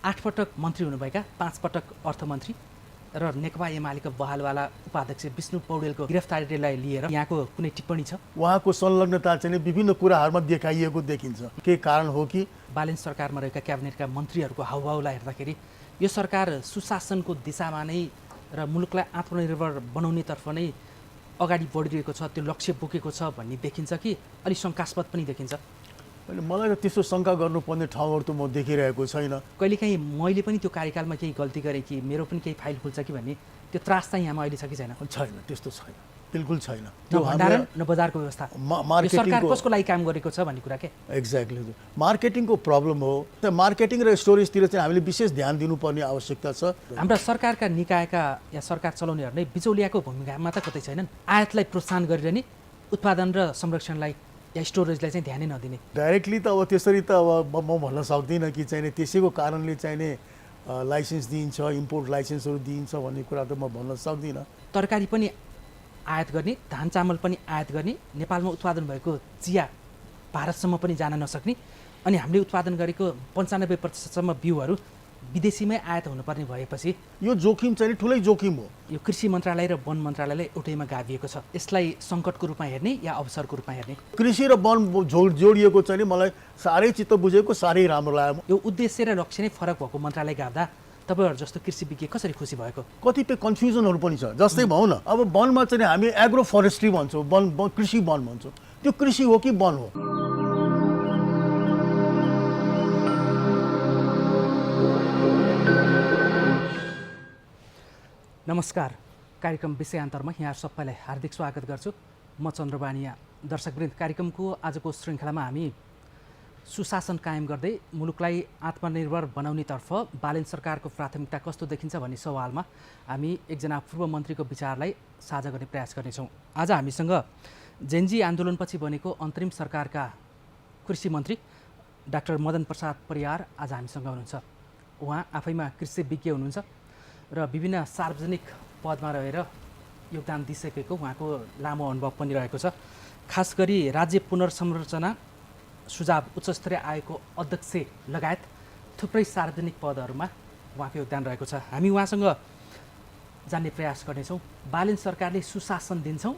8 पटक मन्त्री हुनुभएका 5 पटक अर्थमन्त्री र नेकपा एमालेका बहालवाला उपाध्यक्ष विष्णु पौडेलको गिरफ्तारीलाई लिएर यहाँको कुनै टिप्पणी छ? उहाँको संलग्नता चाहिँ विभिन्न कुराहरूमा देखाइएको देखिन्छ। के कारण हो कि बालेन सरकारमा रहेका क्याबिनेटका मन्त्रीहरूको हाउभाउलाई हेर्दाखेरि यो सरकार सुशासनको दिशामा नै र मुलुकलाई आत्मनिर्भर बनाउनेतर्फ नै अगाडि बढिरहेको छ, त्यो लक्ष्य बोकेको छ भन्ने देखिन्छ कि अलि शङ्कास्पद पनि देखिन्छ? मलाई त त्यस्तो शङ्का गर्नुपर्ने ठाउँहरू त म देखिरहेको छैन। कहिलेकाहीँ मैले पनि त्यो कार्यकालमा केही गल्ती गरेँ कि मेरो पनि केही फाइल खुल्छ कि भन्ने त्यो त्रास चाहिँ यहाँमा अहिले छ कि छैन? छैन, त्यस्तो छैन, बिल्कुल छैन। त्यो भण्डारण न बजारको व्यवस्था, सरकार कसको लागि काम गरेको छ भन्ने कुरा के? एक्ज्याक्टली, मार्केटिङको प्रब्लम हो। त्यो मार्केटिङ र स्टोरेजतिर चाहिँ हामीले विशेष ध्यान दिनुपर्ने आवश्यकता छ। हाम्रा सरकारका निकायका या सरकार चलाउनेहरू नै बिचौलियाको भूमिकामा त कतै छैनन्। आयातलाई प्रोत्साहन गरेर नि उत्पादन र संरक्षणलाई या स्टोरेजलाई चाहिँ ध्यानै नदिने। डाइरेक्टली त अब त्यसरी त अब म भन्न सक्दिनँ कि चाहिँ त्यसैको कारणले चाहिने लाइसेन्स दिइन्छ, इम्पोर्ट लाइसेन्सहरू दिइन्छ भन्ने कुरा त म भन्न सक्दिनँ। तरकारी पनि आयात गर्ने, धान चामल पनि आयात गर्ने, नेपालमा उत्पादन भएको चिया भारतसम्म पनि जान नसक्ने, अनि हामीले उत्पादन गरेको 95% बिउहरू विदेशीमै आयात हुनुपर्ने भएपछि यो जोखिम चाहिँ ठुलै जोखिम हो। यो कृषि मन्त्रालय र वन मन्त्रालयले एउटैमा गाभिएको छ। यसलाई सङ्कटको रूपमा हेर्ने या अवसरको रूपमा हेर्ने? कृषि र वन जोडिएको चाहिँ मलाई साह्रै चित्त बुझेको, साह्रै राम्रो लाग्यो। यो उद्देश्य र लक्ष्य नै फरक भएको मन्त्रालय गाभ्दा तपाईँहरू जस्तो कृषि विज्ञ कसरी खुसी भएको? कतिपय कन्फ्युजनहरू पनि छ। जस्तै भनौँ न, अब वनमा चाहिँ हामी एग्रो फरेस्ट्री भन्छौँ, कृषि वन भन्छौँ। त्यो कृषि हो कि वन हो? नमस्कार, कार्यक्रम विषयान्तरमा यहाँ सबैलाई हार्दिक स्वागत गर्छु। म चन्द्रबानिया। दर्शकवृन्द, कार्यक्रमको आजको श्रृङ्खलामा हामी सुशासन कायम गर्दै मुलुकलाई आत्मनिर्भर बनाउनेतर्फ बालेन सरकारको प्राथमिकता कस्तो देखिन्छ भन्ने सवालमा हामी एकजना पूर्व मन्त्रीको विचारलाई साझा गर्ने प्रयास गर्नेछौँ। आज हामीसँग जेनजी आन्दोलनपछि बनेको अन्तरिम सरकारका कृषि मन्त्री डाक्टर मदन प्रसाद परियार आज हामीसँग हुनुहुन्छ। उहाँ आफैमा कृषि विज्ञ हुनुहुन्छ र विभिन्न सार्वजनिक पदमा रहेर योगदान दिइसकेको उहाँको लामो अनुभव पनि रहेको छ। खास गरी राज्य पुनर्संरचना सुझाव उच्चस्तरीय आयोगको अध्यक्ष लगायत थुप्रै सार्वजनिक पदहरूमा उहाँको योगदान रहेको छ। हामी उहाँसँग जान्ने प्रयास गर्नेछौँ। बालेन सरकारले सुशासन दिन्छौँ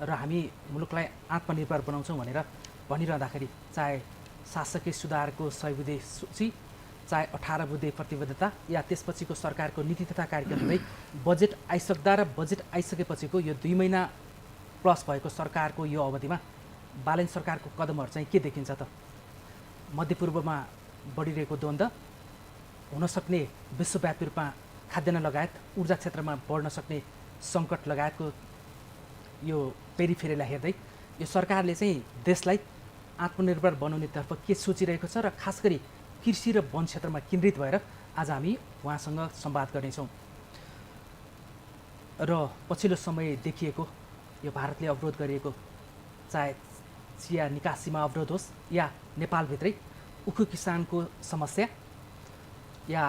र हामी मुलुकलाई आत्मनिर्भर बनाउँछौँ भनेर भनिरहँदाखेरि चाहे शासकीय सुधारको 100 बुँदे सूची, चाहे 18 बुँदे प्रतिबद्धता या त्यसपछिको सरकारको नीति तथा कार्यक्रम हुँदै बजेट आइसक्दा र बजेट आइसकेपछिको यो 2 महिना प्लस भएको सरकारको यो अवधिमा बालेन सरकारको कदमहरू चाहिँ के देखिन्छ त? मध्यपूर्वमा बढिरहेको द्वन्द्व, हुनसक्ने विश्वव्यापी रूपमा खाद्यान्न लगायत ऊर्जा क्षेत्रमा बढ्न सक्ने सङ्कट लगायतको यो पेरिफेरीलाई हेर्दै यो सरकारले चाहिँ देशलाई आत्मनिर्भर बनाउनेतर्फ के सोचिरहेको छ र खास गरी कृषि र वन क्षेत्रमा केन्द्रित भएर आज हामी उहाँसँग संवाद गर्नेछौँ। र पछिल्लो समय देखिएको यो भारतले अवरोध गरिएको चाहे चिया निकासीमा अवरोध होस् या नेपालभित्रै उखु किसानको समस्या या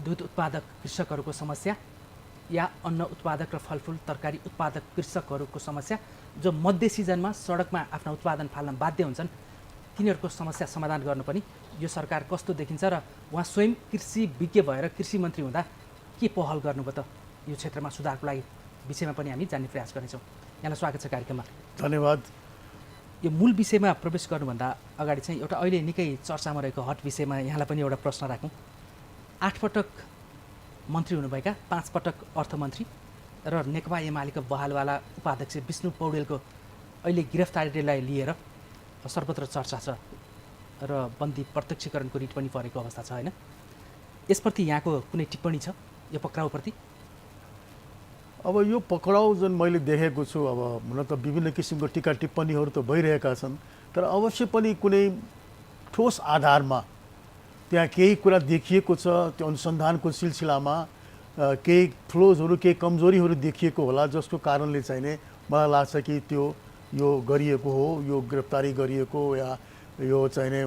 दुध उत्पादक कृषकहरूको समस्या या अन्न उत्पादक र फलफुल तरकारी उत्पादक कृषकहरूको समस्या जो मध्य सिजनमा सडकमा आफ्ना उत्पादन फाल्न बाध्य हुन्छन्, तिनीहरूको समस्या समाधान गर्नु पनि यो सरकार कस्तो देखिन्छ र उहाँ स्वयं कृषि विज्ञ भएर कृषि मन्त्री हुँदा के पहल गर्नुभयो त यो क्षेत्रमा सुधारको लागि विषयमा पनि हामी जान्ने प्रयास गर्नेछौँ। यहाँलाई स्वागत छ कार्यक्रममा। धन्यवाद। यो मूल विषयमा प्रवेश गर्नुभन्दा अगाडि चाहिँ एउटा अहिले निकै चर्चामा रहेको हट विषयमा यहाँलाई पनि एउटा प्रश्न राखौँ। 8 पटक मन्त्री हुनुभएका 5 पटक अर्थमन्त्री र नेकपा एमालेका बहालवाला उपाध्यक्ष विष्णु पौडेलको अहिले गिरफ्तारीलाई लिएर सर्वत्र चर्चा छ र बन्दी प्रत्यक्षीकरणको रिट पनि परेको अवस्था छ, होइन? यसप्रति यहाँको कुनै टिप्पणी छ यो पक्राउप्रति? अब यो पक्राउ जुन मैले देखेको छु, अब हुन त विभिन्न किसिमको टिका टिप्पणीहरू त भइरहेका छन्, तर अवश्य पनि कुनै ठोस आधारमा त्यहाँ केही कुरा देखिएको छ। त्यो अनुसन्धानको सिलसिलामा केही फ्लोजहरू, केही कमजोरीहरू देखिएको होला, जसको कारणले चाहिँ नै मलाई लाग्छ कि त्यो यो गरिएको हो, यो गिरफ्तारी गरिएको या यो चाहिँ नै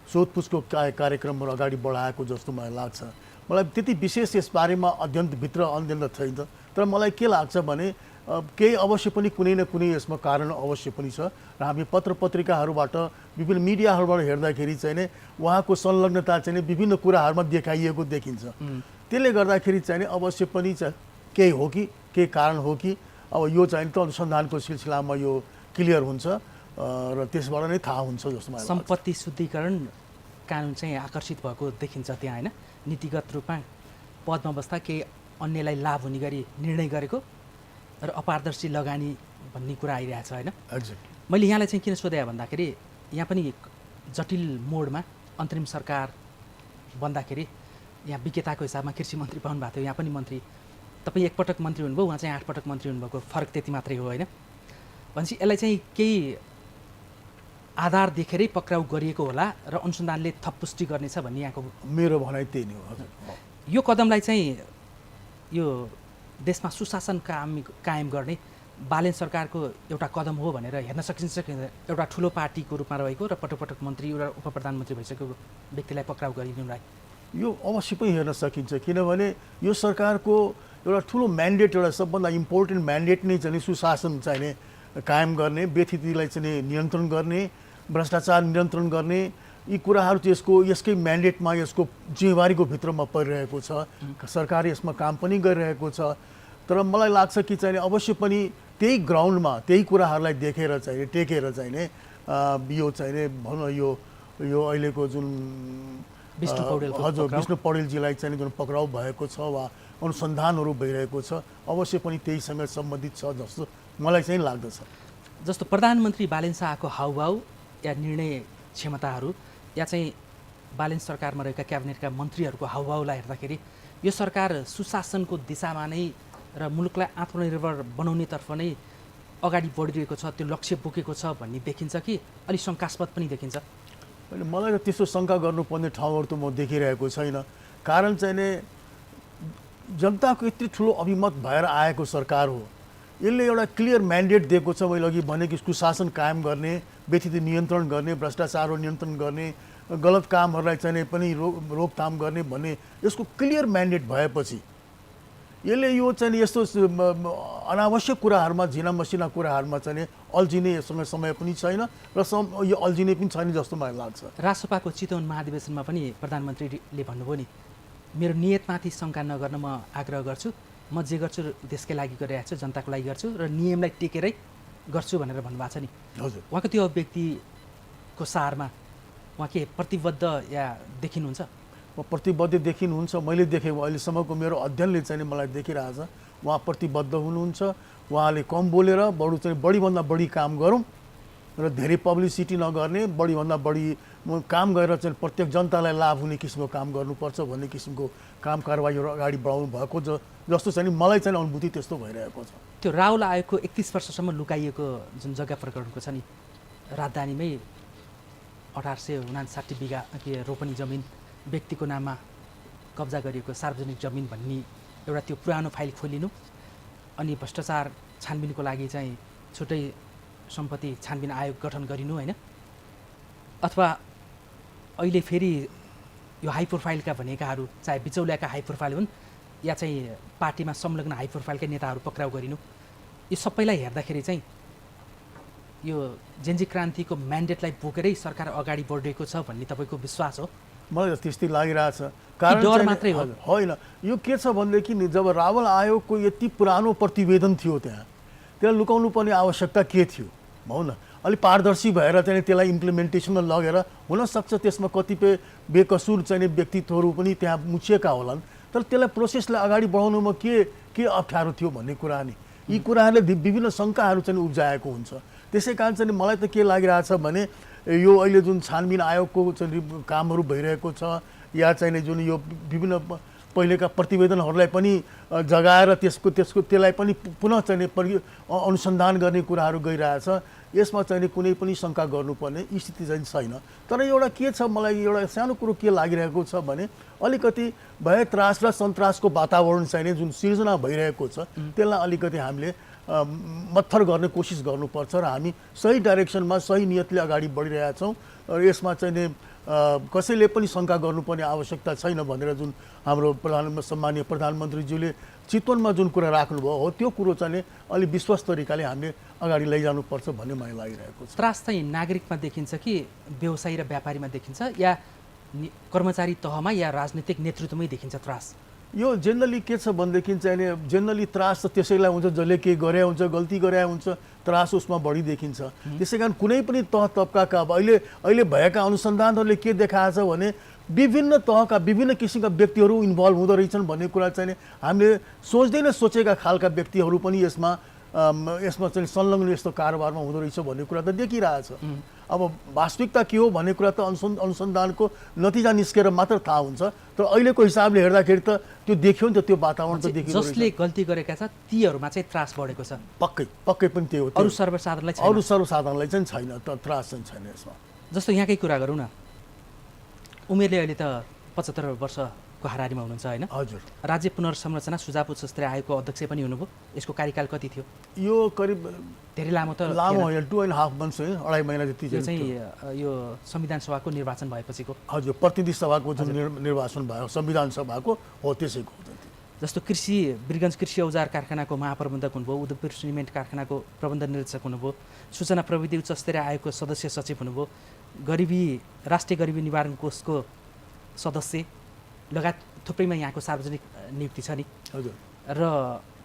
सोधपुछको कार्यक्रमहरू अगाडि बढाएको जस्तो मलाई लाग्छ। मलाई त्यति विशेष यसबारेमा अध्ययन त छैन, तर मलाई के लाग्छ भने केही अवश्य पनि कुनै न कुनै यसमा कारण अवश्य पनि छ र हामी पत्र पत्रिकाहरूबाट विभिन्न मिडियाहरूबाट हेर्दाखेरि चाहिँ नि उहाँको संलग्नता चाहिँ नि विभिन्न कुराहरूमा देखाइएको देखिन्छ। त्यसले गर्दाखेरि चाहिँ नि अवश्य पनि केही हो कि केही कारण हो कि अब यो चाहिँ त अनुसन्धानको सिलसिलामा यो क्लियर हुन्छ र त्यसबाट नै थाहा हुन्छ जस्तो मलाई लाग्छ। सम्पत्ति शुद्धिकरण कानुन चाहिँ आकर्षित भएको देखिन्छ त्यहाँ, होइन? नीतिगत रूपमा पदमा बस्दा केही अन्यलाई लाभ हुने गरी निर्णय गरेको र अपारदर्शी लगानी भन्ने कुरा आइरहेछ, होइन? एक्ज्याक्टली। मैले यहाँलाई चाहिँ किन सोधेँ भन्दाखेरि यहाँ पनि जटिल मोडमा अन्तरिम सरकार बन्दाखेरि यहाँ विकेताको हिसाबमा कृषि मन्त्री पाउनु भएको थियो, यहाँ पनि मन्त्री। तपाईँ एकपटक मन्त्री हुनुभयो, उहाँ चाहिँ 8 पटक मन्त्री हुनुभएको, फरक त्यति मात्रै हो, होइन? भनेपछि यसलाई चाहिँ केही आधार देखेरै पक्राउ गरिएको होला र अनुसन्धानले थप पुष्टि गर्नेछ भन्ने यहाँको मेरो भनाइ त्यही नै हो। हजुर, यो कदमलाई चाहिँ यो देशमा सुशासन कायम गर्ने बालेन सरकारको एउटा कदम हो भनेर हेर्न सकिन्छ कि एउटा ठुलो पार्टीको रूपमा रहेको र पटक पटक मन्त्री र उप प्रधानमन्त्री भइसकेको व्यक्तिलाई पक्राउ गरिनुलाई यो अवश्य पनि हेर्न सकिन्छ, किनभने यो सरकारको एउटा ठुलो म्यान्डेट, एउटा सबभन्दा इम्पोर्टेन्ट म्यान्डेट नै चाहिँ सुशासन चाहिने कायम गर्ने, व्यथितिलाई चाहिँ नियन्त्रण गर्ने, भ्रष्टाचार नियन्त्रण गर्ने, यी कुराहरू चाहिँ यसकै म्यान्डेटमा यसको जिम्मेवारीको भित्रमा परिरहेको छ। सरकार यसमा काम पनि गरिरहेको छ। तर मलाई लाग्छ कि चाहिँ अवश्य पनि त्यही ग्राउन्डमा त्यही कुराहरूलाई देखेर चाहिँ टेकेर चाहिँ यो चाहिँ भनौँ यो अहिलेको जुन हजुर विष्णु पौडेलजीलाई चाहिँ जुन पक्राउ भएको छ वा अनुसन्धानहरू भइरहेको छ अवश्य पनि त्यहीसँग सम्बन्धित छ जस्तो मलाई चाहिँ लाग्दछ। जस्तो प्रधानमन्त्री बालेन शाहको हाउभाउ या निर्णय क्षमताहरू या चाहिँ बालेन सरकारमा रहेका क्याबिनेटका मन्त्रीहरूको हाउभाउलाई हेर्दाखेरि यो सरकार सुशासनको दिशामा नै र मुलुकलाई आत्मनिर्भर बनाउनेतर्फ नै अगाडि बढिरहेको छ, त्यो लक्ष्य बोकेको छ भन्ने देखिन्छ कि अलिक शङ्कास्पद पनि देखिन्छ? मलाई त त्यस्तो शङ्का गर्नुपर्ने ठाउँहरू त म देखिरहेको छैन। कारण चाहिँ नि जनताको यति ठुलो अभिमत भएर आएको सरकार हो। यसले एउटा क्लियर म्यान्डेट दिएको छ, मैले अघि भने कि सुशासन कायम गर्ने, व्यथिति नियन्त्रण गर्ने, भ्रष्टाचार नियन्त्रण गर्ने, गलत कामहरूलाई चाहिँ पनि रोकथाम गर्ने भन्ने यसको क्लियर म्यान्डेट भएपछि यसले यो चाहिँ यस्तो अनावश्यक कुराहरूमा झिना मसिना कुराहरूमा चाहिँ अल्झिने यससँग समय पनि छैन र यो अल्झिने पनि छैन जस्तो मलाई लाग्छ। रासपाको चितवन महाधिवेशनमा पनि प्रधानमन्त्रीले भन्नुभयो नि, मेरो नियतमाथि शङ्का नगर्न म आग्रह गर्छु, म जे गर्छु देशकै लागि गरिरहेको छु, जनताको लागि गर्छु र नियमलाई टेकेरै गर्छु भनेर भन्नुभएको छ नि। हजुर, उहाँको त्यो अभिव्यक्तिको सारमा उहाँ के प्रतिबद्ध या देखिनुहुन्छ? प्रतिबद्ध देखिनुहुन्छ, मैले देखेँ अहिलेसम्मको मेरो अध्ययनले चाहिँ मलाई देखिरहेछ उहाँ प्रतिबद्ध हुनुहुन्छ। उहाँले कम बोलेर बढीभन्दा बढी काम गरौँ र धेरै पब्लिसिटी नगर्ने, बढीभन्दा बढी काम गरेर चाहिँ प्रत्येक जनतालाई लाभ हुने किसिमको काम गर्नुपर्छ भन्ने किसिमको काम कारवाहीहरू अगाडि बढाउनु भएको जस्तो चाहिँ मलाई चाहिँ अनुभूति त्यस्तो भइरहेको छ। त्यो राहुल आयोगको 31 वर्षसम्म लुकाइएको जुन जग्गा प्रकरणको छ नि, राजधानीमै 1859 बिघा रोपनी जमिन व्यक्तिको नाममा कब्जा गरिएको सार्वजनिक जमिन भन्ने एउटा त्यो पुरानो फाइल खोलिनु अनि भ्रष्टाचार छानबिनको लागि चाहिँ छुट्टै सम्पत्ति छानबिन आयोग गठन गरिनु, होइन? अथवा अहिले फेरि यो हाई प्रोफाइलका भनेकाहरू चाहे बिचौलियाका हाई प्रोफाइल हुन् या चाहिँ पार्टीमा संलग्न हाई प्रोफाइलका नेताहरू पक्राउ गरिनु, यो सबैलाई हेर्दाखेरि चाहिँ यो जेन्जी क्रान्तिको म्यान्डेटलाई बोकेरै सरकार अगाडि बढेको छ भन्ने तपाईँको विश्वास हो? मलाई त्यस्तै लागिरहेछ। कारण डर मात्रै हो? होइन, यो के छ भनेदेखि जब रावल आयोगको यति पुरानो प्रतिवेदन थियो त्यसलाई लुकाउनु पर्ने आवश्यकता के थियो भनौँ न? अलिक पारदर्शी भएर चाहिँ त्यसलाई इम्प्लिमेन्टेसनमा लगेर हुनसक्छ त्यसमा कतिपय बेकसुर चाहिँ व्यक्तित्वहरू पनि त्यहाँ मुछिएका होलान्, तर त्यसलाई प्रोसेसलाई अगाडि बढाउनुमा के अप्ठ्यारो थियो भन्ने कुरा नि यी कुराहरूले विभिन्न शङ्काहरू चाहिँ उब्जाएको हुन्छ। त्यसै कारण चाहिँ मलाई त के लागिरहेछ भने यो अहिले जुन छानबिन आयोगको चाहिँ कामहरू भइरहेको छ या चाहिँ जुन यो विभिन्न पहिलेका प्रतिवेदनहरूलाई पनि जगाएर त्यसलाई पनि पुनः चाहिँ अनुसन्धान गर्ने कुराहरू गइरहेछ, यसमा चाहिँ कुनै पनि शङ्का गर्नुपर्ने स्थिति चाहिँ छैन। तर एउटा के छ, मलाई एउटा सानो कुरो के लागिरहेको छ भने अलिकति भय त्रास र सन्तासको वातावरण चाहिँ जुन सिर्जना भइरहेको छ त्यसलाई अलिकति हामीले मत्थर गर्ने कोसिस गर्नुपर्छ र हामी सही डाइरेक्सनमा सही नियतले अगाडि बढिरहेका छौँ र यसमा चाहिँ कसैले पनि शङ्का गर्नुपर्ने आवश्यकता छैन भनेर जुन हाम्रो सम्माननीय प्रधानमन्त्रीज्यूले चितवनमा जुन कुरा राख्नुभयो हो त्यो कुरो चाहिँ अलिक विश्वास तरिकाले हामीले अगाडि लैजानुपर्छ भन्ने मलाई लागिरहेको छ। त्रास चाहिँ नागरिकमा देखिन्छ कि व्यवसायी र व्यापारीमा देखिन्छ या कर्मचारी तहमा या राजनीतिक नेतृत्वमै देखिन्छ त्रास? यो जेनरली के छ भनेदेखि चाहिँ जेनरली त्रास त त्यसैलाई हुन्छ जसले के गरे हुन्छ, गल्ती गरे हुन्छ, त्रास उसमा बढी देखिन्छ। त्यसै कारण कुनै पनि तह तबकाका अब अहिले भएका अनुसन्धानहरूले के देखाएको छ भने विभिन्न तहका विभिन्न किसिमका व्यक्तिहरू इन्भल्भ हुँदो रहेछन् भन्ने कुरा चाहिँ हामीले सोच्दै नसोचेका खालका व्यक्तिहरू पनि यसमा चाहिँ संलग्न यस्तो कारोबारमा हुँदो रहेछ भन्ने कुरा त देखिरहेछ। अब वास्तविकता के हो भन्ने कुरा त अनुसन्धानको नतिजा निस्केर मात्र थाहा हुन्छ। तर अहिलेको हिसाबले हेर्दाखेरि त त्यो देख्यो नि त, त्यो वातावरण त देखियो। जसले गल्ती गरेका छ तीहरूमा चाहिँ त्रास बढेको छ। पक्कै पनि त्यही हो। अरू सर्वसाधारणलाई चाहिँ छैन, त्रास चाहिँ छैन यसमा। जस्तो यहाँकै कुरा गरौँ न, उमेरले अहिले त 75 वर्षको हाराहारीमा हुनुहुन्छ होइन? हजुर। राज्य पुनर्संरचना सुझाव उच्च स्तरीय आयोगको अध्यक्ष पनि हुनुभयो। यसको कार्यकाल कति थियो? यो करिब धेरै लामो त लामो होइन, 2.5 months है, 2.5 महिना जति चाहिँ यो संविधान सभाको निर्वाचन भएपछिको। हजुर, प्रतिनिधि सभाको जुन निर्वाचन भयो संविधान सभाको हो त्यसैको। जस्तो वीरगञ्ज कृषि औजार कारखानाको महाप्रबन्धक हुनुभयो, उदयपुर सिमेन्ट कारखानाको प्रबन्ध निर्देशक हुनुभयो, सूचना प्रविधि उच्च स्तरीय आयोगको सदस्य सचिव हुनुभयो, राष्ट्रिय गरिबी निवारण कोषको सदस्य लगायत थुप्रैमा यहाँको सार्वजनिक नियुक्ति छ नि। हजुर। र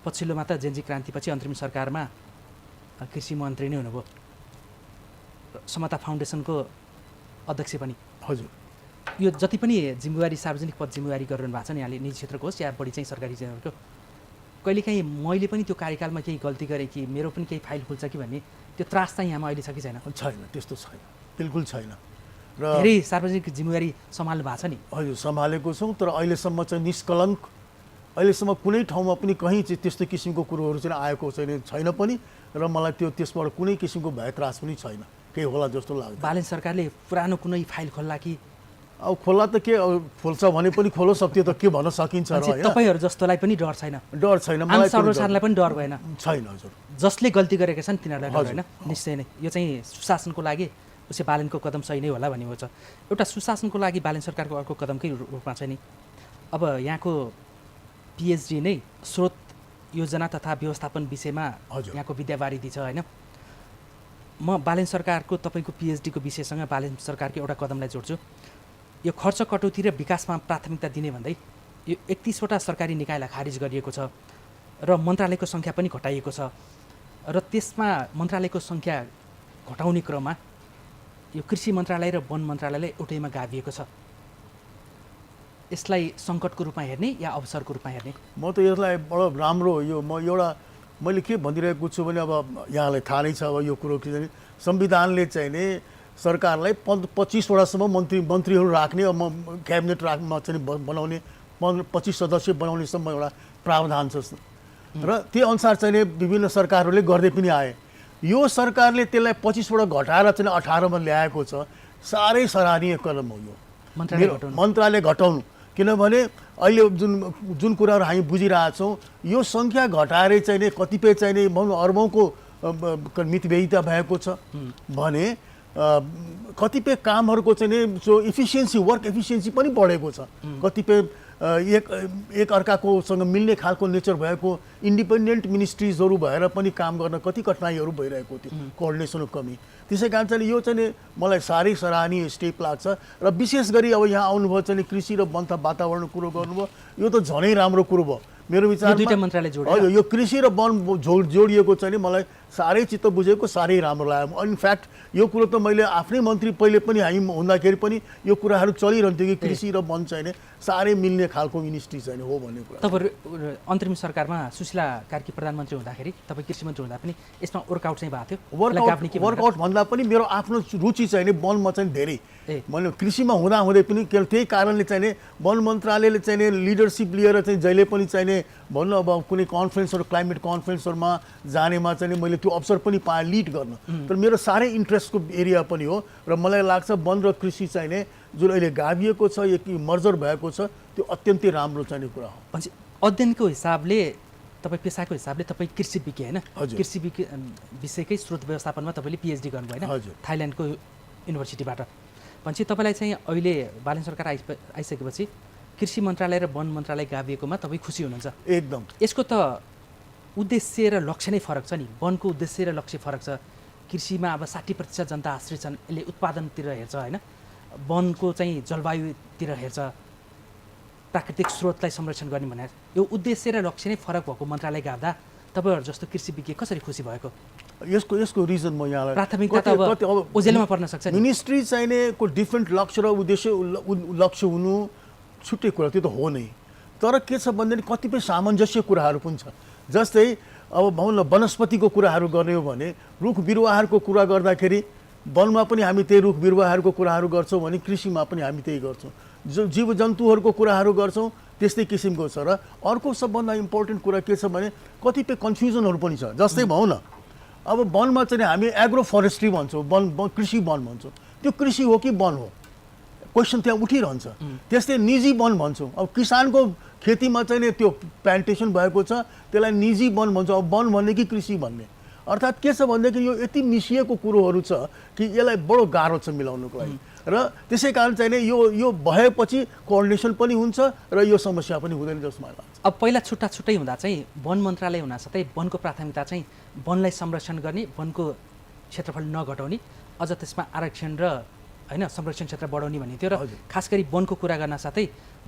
पछिल्लोमा त जेन्जी क्रान्तिपछि अन्तरिम सरकारमा कृषि मन्त्री नै हुनुभयो, समता फाउन्डेसनको अध्यक्ष पनि। हजुर। यो जति पनि जिम्मेवारी सार्वजनिक पद जिम्मेवारी गरिरहनु भएको छ नि यहाँले, निजी क्षेत्रको होस् या बढी चाहिँ सरकारी क्षेत्रको, कहिलेकाहीँ मैले पनि त्यो कार्यकालमा केही गल्ती गरेँ कि मेरो पनि केही फाइल खुल्छ कि भन्ने त्यो त्रास चाहिँ यहाँमा अहिले छ कि छैन? छैन, त्यस्तो छैन, बिल्कुल छैन। र धेरै सार्वजनिक जिम्मेवारी सम्हाल्नु भएको छ नि? हजुर, सम्हालेको छौँ। तर अहिलेसम्म चाहिँ निष्कलङ्क, अहिलेसम्म कुनै ठाउँमा पनि कहीँ चाहिँ त्यस्तो किसिमको कुरोहरू चाहिँ आएको छैन पनि। र मलाई त्यसबाट कुनै किसिमको भए त्रास पनि छैन, केही होला जस्तो लाग्छ। बालन सरकारले पुरानो कुनै फाइल खोल्ला कि? अब खोल्ला त के, खोल्छ भने पनि खोलोस्, अब त्यो त के भन्न सकिन्छ र होइन? तपाईँहरू जस्तोलाई पनि डर छैन? डर छैन, मलाई सर्वसाधारणलाई पनि डर भएन? छैन हजुर। जसले गल्ती गरेका छन् तिनीहरूलाई डर होइन? निश्चय नै यो चाहिँ सुशासनको लागि उसै बालनको कदम सही नै होला भन्ने छ। एउटा सुशासनको लागि बालन सरकारको अर्को कदमकै रूपमा चाहिँ नि अब यहाँको पिएचडी नै स्रोत योजना तथा व्यवस्थापन विषयमा यहाँको विद्यावारिधि छ होइन? म बालन सरकारको तपाईँको पिएचडीको विषयसँग बालन सरकारको एउटा कदमलाई जोड्छु। यो खर्च कटौती र विकासमा प्राथमिकता दिने भन्दै यो 31वटा सरकारी निकायलाई खारिज गरिएको छ र मन्त्रालयको सङ्ख्या पनि घटाइएको छ र त्यसमा मन्त्रालयको सङ्ख्या घटाउने क्रममा यो कृषि मन्त्रालय र वन मन्त्रालयले एउटैमा गाभिएको छ। यसलाई सङ्कटको रूपमा हेर्ने या अवसरको रूपमा हेर्ने? म त यसलाई बडो राम्रो, यो मैले के भनिरहेको छु भने अब यहाँलाई थाहा नै छ अब यो कुरो कि संविधानले चाहिँ नि सरकारलाई 25वटासम्म मन्त्रीहरू राख्ने, क्याबिनेट चाहिँ बनाउने, 25 सदस्य बनाउनेसम्म एउटा प्रावधान छ र त्यो अनुसार चाहिँ विभिन्न सरकारहरूले गर्दै पनि आए। यो सरकारले त्यसलाई 25वटा घटाएर चाहिँ 18मा ल्याएको छ। साह्रै सराहनीय कदम हो यो मन्त्रालय घटाउनु। किनभने अहिले जुन कुराहरू हामी बुझिरहेछौँ, यो सङ्ख्या घटाएर चाहिँ कतिपय चाहिँ अर्बौँको मितव्ययिता भएको छ भने कतिपय कामहरूको चाहिँ जो इफिसियन्सी, वर्क इफिसियन्सी पनि बढेको छ। कतिपय एक अर्काकोसँग मिल्ने खालको नेचर भएको इन्डिपेन्डेन्ट मिनिस्ट्रिजहरू भएर पनि काम गर्न कति कठिनाइहरू भइरहेको थियो, कोअर्डिनेसनको कमी। त्यसै कारण चाहिँ यो चाहिँ मलाई साह्रै सराहनीय स्टेप लाग्छ। र विशेष गरी अब यहाँ आउनुभयो चाहिँ कृषि र वन वातावरणको कुरो गर्नुभयो, यो त झनै राम्रो कुरो भयो मेरो विचारमा। दुईटा मन्त्रालय जोडेर हजुर, यो कृषि र वन जोडिएको चाहिँ मलाई साह्रै चित्त बुझेको, साह्रै राम्रो लाग्यो। इनफ्याक्ट यो कुरो त मैले आफ्नै मन्त्री पहिले पनि हामी हुँदाखेरि पनि यो कुराहरू चलिरहन्थ्यो कि कृषि र वन चाहिँ साह्रै मिल्ने खालको मिनिस्ट्री चाहिँ हो भन्ने कुरा। तपाईँ अन्तरिम सरकारमा सुशीला कार्की प्रधानमन्त्री हुँदाखेरि, तपाईँ कृषि मन्त्री हुँदा पनि यसमा वर्कआउट चाहिँ भएको थियो? वर्कआउट भन्दा पनि मेरो आफ्नो रुचि चाहिँ वनमा चाहिँ धेरै, मैले कृषिमा हुँदाहुँदै पनि त्यही कारणले चाहिँ वन मन्त्रालयले चाहिँ लिडरसिप लिएर चाहिँ जहिले पनि चाहिँ भन्नु अब कुनै कन्फरेन्सहरू, क्लाइमेट कन्फरेन्सहरूमा जानेमा चाहिँ मैले त्यो अवसर पनि पाएँ लिड गर्न। तर मेरो साह्रै इन्ट्रेस्टको एरिया पनि हो र मलाई लाग्छ वन र कृषि चाहिँ जुन अहिले गाभिएको छ, एक मर्जर भएको छ, त्यो अत्यन्तै राम्रो चाहिने कुरा हो। भनेपछि अध्ययनको हिसाबले, तपाईँ पेसाको हिसाबले तपाईँ कृषि विज्ञ होइन? कृषि विषयकै स्रोत व्यवस्थापनमा तपाईँले पिएचडी गर्नुभयो होइन थाइल्यान्डको युनिभर्सिटीबाट। भनेपछि तपाईँलाई चाहिँ अहिले बालन सरकार आइसकेपछि कृषि मन्त्रालय र वन मन्त्रालय गाभिएकोमा तपाईँ खुसी हुनुहुन्छ? एकदम। यसको त उद्देश्य र लक्ष्य नै फरक छ नि, वनको उद्देश्य र लक्ष्य फरक छ। कृषिमा अब 60% जनता आश्रित छन्, यसले उत्पादनतिर हेर्छ होइन, वनको चाहिँ जलवायुतिर हेर्छ, प्राकृतिक स्रोतलाई संरक्षण गर्ने भनेर यो उद्देश्य र लक्ष्य नै फरक भएको मन्त्रालय गाभ्दा तपाईँहरू जस्तो कृषि विज्ञ कसरी खुसी भएको? यसको रिजन म यहाँलाई प्राथमिकता त अब ओझेलमा पर्न सक्छ नि। मिनिस्ट्री चाहिने को डिफ्रेन्ट लक्ष्य र उद्देश्य लक्ष्य हुनु छुट्टै कुरा, त्यो त हो नै। तर के छ भन्दाखेरि कतिपय सामञ्जस्य कुराहरू पनि छ। जस्तै अब भनौँ न वनस्पतिको कुराहरू गर्ने हो भने रुख बिरुवाहरूको कुरा गर्दाखेरि वनमा पनि हामी त्यही रुख बिरुवाहरूको कुराहरू गर्छौँ भने कृषिमा पनि हामी त्यही गर्छौँ। जीव जन्तुहरूको कुराहरू गर्छौँ त्यस्तै किसिमको छ। र अर्को सबभन्दा इम्पोर्टेन्ट कुरा के छ भने कतिपय कन्फ्युजनहरू पनि छ। जस्तै भनौँ न अब वनमा चाहिँ हामी एग्रो फरेस्ट्री भन्छौँ, कृषि वन भन्छौँ, त्यो कृषि हो कि वन हो, क्वेसन त्यहाँ उठिरहन्छ। त्यस्तै निजी वन भन्छौँ, अब किसानको खेतीमा चाहिँ त्यो प्लान्टेसन भएको छ त्यसलाई निजी वन भन्छौँ। अब वन भन्ने कि कृषि भन्ने, अर्थात् के छ भनेदेखि यो यति मिसिएको कुरोहरू छ कि यसलाई बडो गाह्रो छ मिलाउनुको लागि। र त्यसै कारण चाहिँ यो भएपछि कोअर्डिनेसन पनि हुन्छ र यो समस्या पनि हुँदैन जस्तो मलाई लाग्छ। अब पहिला छुट्टा छुट्टै हुँदा चाहिँ वन मन्त्रालय हुनासाथै वनको प्राथमिकता चाहिँ वनलाई संरक्षण गर्ने, वनको क्षेत्रफल नघटाउने, अझ त्यसमा आरक्षण र होइन संरक्षण क्षेत्र बढाउने भन्ने थियो। र खास गरी वनको कुरा गर्न साथै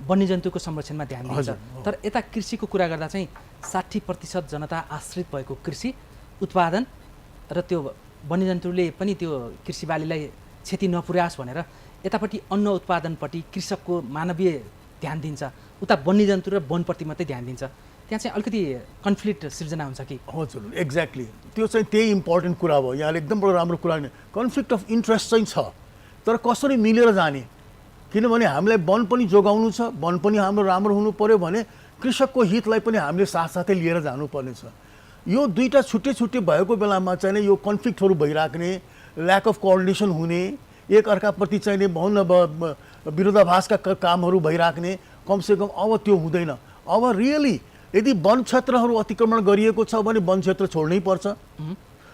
वन्यजन्तुको संरक्षणमा ध्यान दिन्छ। तर यता कृषिको कुरा गर्दा चाहिँ 60% जनता आश्रित भएको कृषि उत्पादन र त्यो वन्यजन्तुले पनि त्यो कृषि बालीलाई क्षति नपुर्याओस् भनेर यतापट्टि अन्न उत्पादनपट्टि कृषकको मानवीय ध्यान दिन्छ, उता वन्यजन्तु र वनप्रति मात्रै ध्यान दिन्छ। त्यहाँ चाहिँ अलिकति कन्फ्लिक्ट सिर्जना हुन्छ कि? हजुर, एक्ज्याक्टली त्यो चाहिँ त्यही इम्पोर्टेन्ट कुरा भयो। यहाँले एकदम बडो राम्रो कुरा नि, कन्फ्लिक्ट अफ इन्ट्रेस्ट चाहिँ छ, तर कसरी मिलेर जाने? किनभने हामीलाई वन पनि जोगाउनु छ, वन पनि हाम्रो राम्रो हुनु पर्यो भने कृषकको हितलाई पनि हामीले साथसाथै लिएर जानुपर्ने छ। यो दुईवटा छुट्टै छुट्टै भएको बेलामा चाहिँ यो कन्फ्लिक्टहरू भइराख्ने, ल्याक अफ कोअर्डिनेसन हुने, एक अर्काप्रति चाहिने भनौँ न विरोधाभासका कामहरू भइराख्ने, कमसेकम अब त्यो हुँदैन। अब रियली यदि वन क्षेत्रहरू अतिक्रमण गरिएको छ भने वन क्षेत्र छोड्नै पर्छ।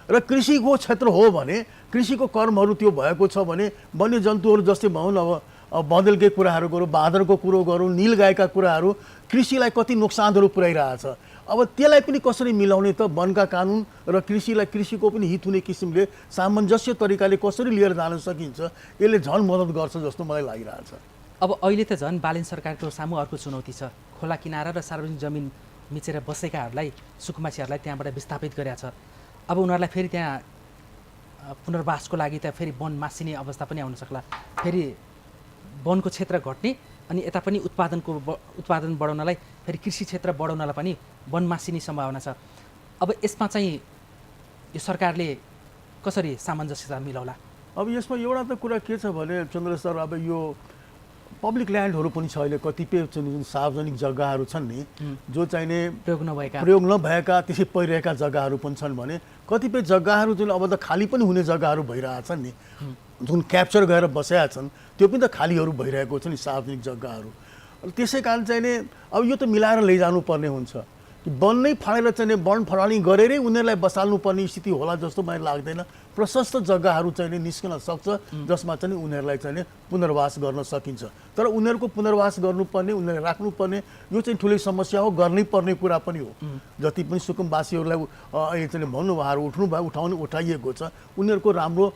र कृषिको क्षेत्र हो भने कृषिको कर्महरू त्यो भएको छ भने वन्यजन्तुहरू जस्तै भनौँ न अब बँदेलकै कुराहरू गरौँ, बाँदरको कुरो गरौँ, नीलगाईका कुराहरू कृषिलाई कति नोक्सानहरू पुर्याइरहेछ। अब त्यसलाई पनि कसरी मिलाउने त? वनका कानुन र कृषिलाई, कृषिको पनि हित हुने किसिमले सामञ्जस्य तरिकाले कसरी लिएर जान सकिन्छ, यसले झन् मद्दत गर्छ जस्तो मलाई लागिरहेछ। अब अहिले त झन् बालन सरकारको सामु अर्को चुनौती छ। खोला किनारा र सार्वजनिक जमिन मिचेर बसेकाहरूलाई, सुकुम्बासीहरूलाई त्यहाँबाट विस्थापित गरेका छ। अब उनीहरूलाई फेरि त्यहाँ पुनर्वासको लागि त फेरि वन मासिने अवस्था पनि आउन सक्ला, फेरि वनको क्षेत्र घट्ने, अनि यता पनि उत्पादन बढाउनलाई, फेरि कृषि क्षेत्र बढाउनलाई पनि वन मासिने सम्भावना छ। अब यसमा चाहिँ यो सरकारले कसरी सामञ्जस्यता मिलाउला? अब यसमा एउटा त कुरा के छ भने चन्द्र सर, अब यो पब्लिक ल्यान्डहरू पनि छ अहिले, कतिपय जुन सार्वजनिक जग्गाहरू छन् नि जो चाहिने प्रयोग नभएका त्यसै परिरहेका जग्गाहरू पनि छन् भने कतिपय जग्गाहरू जुन अब त खाली पनि हुने जग्गाहरू भइरहेछन् नि, जुन क्याप्चर गरेर बसेका छन् त्यो पनि त खालीहरू भइरहेको छ नि सार्वजनिक जग्गाहरू। त्यसै कारण चाहिने अब यो त मिलाएर लैजानु पर्ने हुन्छ कि वन नै फालेर चाहिने वन फलानी गरेरै उनीहरूलाई बसाल्नुपर्ने स्थिति होला जस्तो मलाई लाग्दैन। प्रशस्त जग्गाहरू चाहिने निस्कन सक्छ जसमा चाहिँ उनीहरूलाई चाहिने पुनर्वास गर्न सकिन्छ। तर उनीहरूको पुनर्वास गर्नुपर्ने, उनीहरूलाई राख्नुपर्ने यो चाहिँ ठुलै समस्या हो, गर्नै पर्ने कुरा पनि हो। जति पनि सुकुम्बासीहरूलाई अहिले चाहिँ भन्नु उठाउनु उठाइएको छ, उनीहरूको राम्रो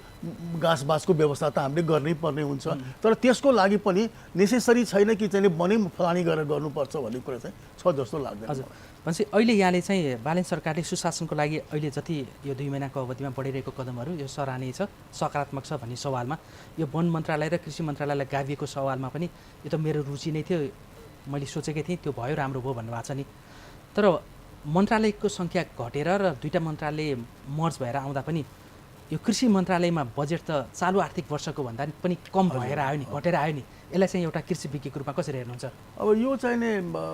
घाँसबासको व्यवस्था त हामीले गर्नै पर्ने हुन्छ। तर त्यसको लागि पनि नेसेसरी छैन कि चाहिँ वनै फलानी गरेर गर्नुपर्छ भन्ने कुरा चाहिँ छ जस्तो लाग्दैन। हजुर, भनेपछि अहिले यहाँले चाहिँ बालन सरकारले सुशासनको लागि अहिले जति यो 2 महिनाको अवधिमा बढिरहेको कदमहरू यो सराहनीय छ, सकारात्मक छ भन्ने सवालमा यो वन मन्त्रालय र कृषि मन्त्रालयलाई गाभिएको सवालमा पनि यो त मेरो रुचि नै थियो, मैले सोचेकै थिएँ, त्यो भयो, राम्रो भयो भन्नुभएको छ नि। तर मन्त्रालयको सङ्ख्या घटेर र 2टा मन्त्रालय मर्ज भएर आउँदा पनि यो कृषि मन्त्रालयमा बजेट त चालु आर्थिक वर्षको भन्दा पनि कम भएर आयो नि, घटेर आयो नि। यसलाई चाहिँ एउटा कृषि विज्ञको रूपमा कसरी हेर्नुहुन्छ? अब यो चाहिँ नि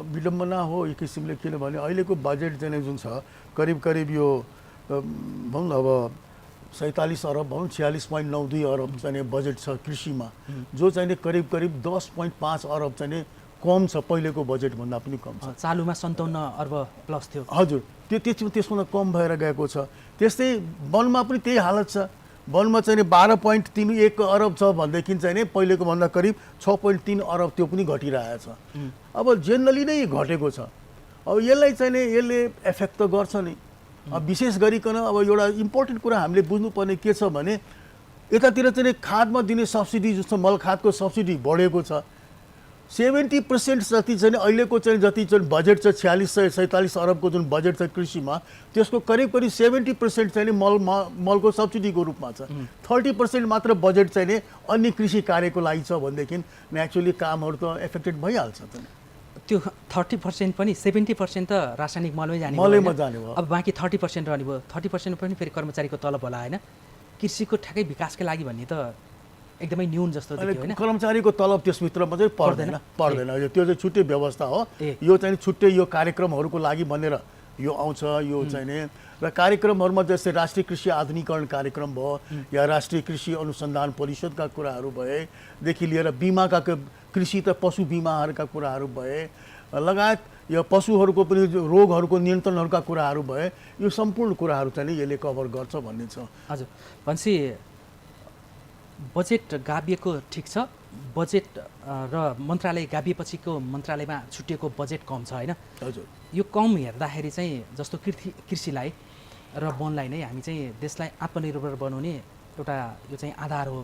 विडम्बना हो एक किसिमले, किनभने अहिलेको बजेट चाहिँ जुन छ करिब यो भनौँ न अब 47 अरब भनौँ 46.92 अरब चाहिँ बजेट छ कृषिमा, जो चाहिँ करिब 10.5 अरब चाहिँ कम छ, पहिलेको बजेटभन्दा पनि कम छ। चालुमा 57 अर्ब प्लस थियो। हजुर, त्यसमा कम भएर गएको छ। त्यस्तै वनमा पनि त्यही हालत छ। वनमा चाहिँ नि 12.31 अरब छ भनेदेखि चाहिँ नि पहिलेको भन्दा करिब 6.3 अरब त्यो पनि घटिरहेछ। अब जेनरली नै घटेको छ। अब यसलाई चाहिँ नि यसले एफेक्ट त गर्छ नि। अब विशेष गरिकन अब एउटा इम्पोर्टेन्ट कुरा हामीले बुझ्नुपर्ने के छ भने यतातिर चाहिँ नि खादमा दिने सब्सिडी जस्तो मल खादको सब्सिडी बढेको छ। 70% जति चाहिँ अहिलेको चाहिँ जति चाहिँ बजेट छ 4647 अरबको जुन बजेट छ कृषिमा त्यसको करिब 70% चाहिँ नि मलको सब्सिडीको रूपमा छ। 30% मात्र बजेट चाहिँ नि अन्य कृषि कार्यको लागि छ भनेदेखि नेचुरली कामहरू त एफेक्टेड भइहाल्छ त। त्यो 30% पनि 70% त रासायनिक मलमै जाने मलैमा जाने भयो। अब बाँकी 30% रहने भयो। 30% पनि फेरि कर्मचारीको तलब होला होइन, कृषिको ठ्याक्कै विकासकै लागि भन्ने त एकदमै न्यून जस्तो देखियो होइन। कर्मचारीको तलब त्यसभित्रमा चाहिँ पर्दैन त्यो चाहिँ छुट्टै व्यवस्था हो। यो चाहिँ छुट्टै यो कार्यक्रमहरूको लागि भनेर यो आउँछ। यो चाहिँ नि र कार्यक्रमहरूमा जस्तै राष्ट्रिय कृषि आधुनिकीकरण कार्यक्रम भयो या राष्ट्रिय कृषि अनुसन्धान परिषदका कुराहरू भएदेखि लिएर बिमाका कृषि त पशु बिमाहरूका कुराहरू भए लगायत यो पशुहरूको पनि रोगहरूको नियन्त्रणहरूका कुराहरू भए यो सम्पूर्ण कुराहरू चाहिँ यसले कभर गर्छ भन्ने छ। हजुर भनेपछि बजेट गाभिएको ठिक छ, बजेट र मन्त्रालय गाभिएपछिको मन्त्रालयमा छुटिएको बजेट कम छ होइन। हजुर यो कम हेर्दाखेरि चाहिँ जस्तो कृषिलाई र वनलाई नै हामी चाहिँ देशलाई आत्मनिर्भर बनाउने एउटा यो चाहिँ आधार हो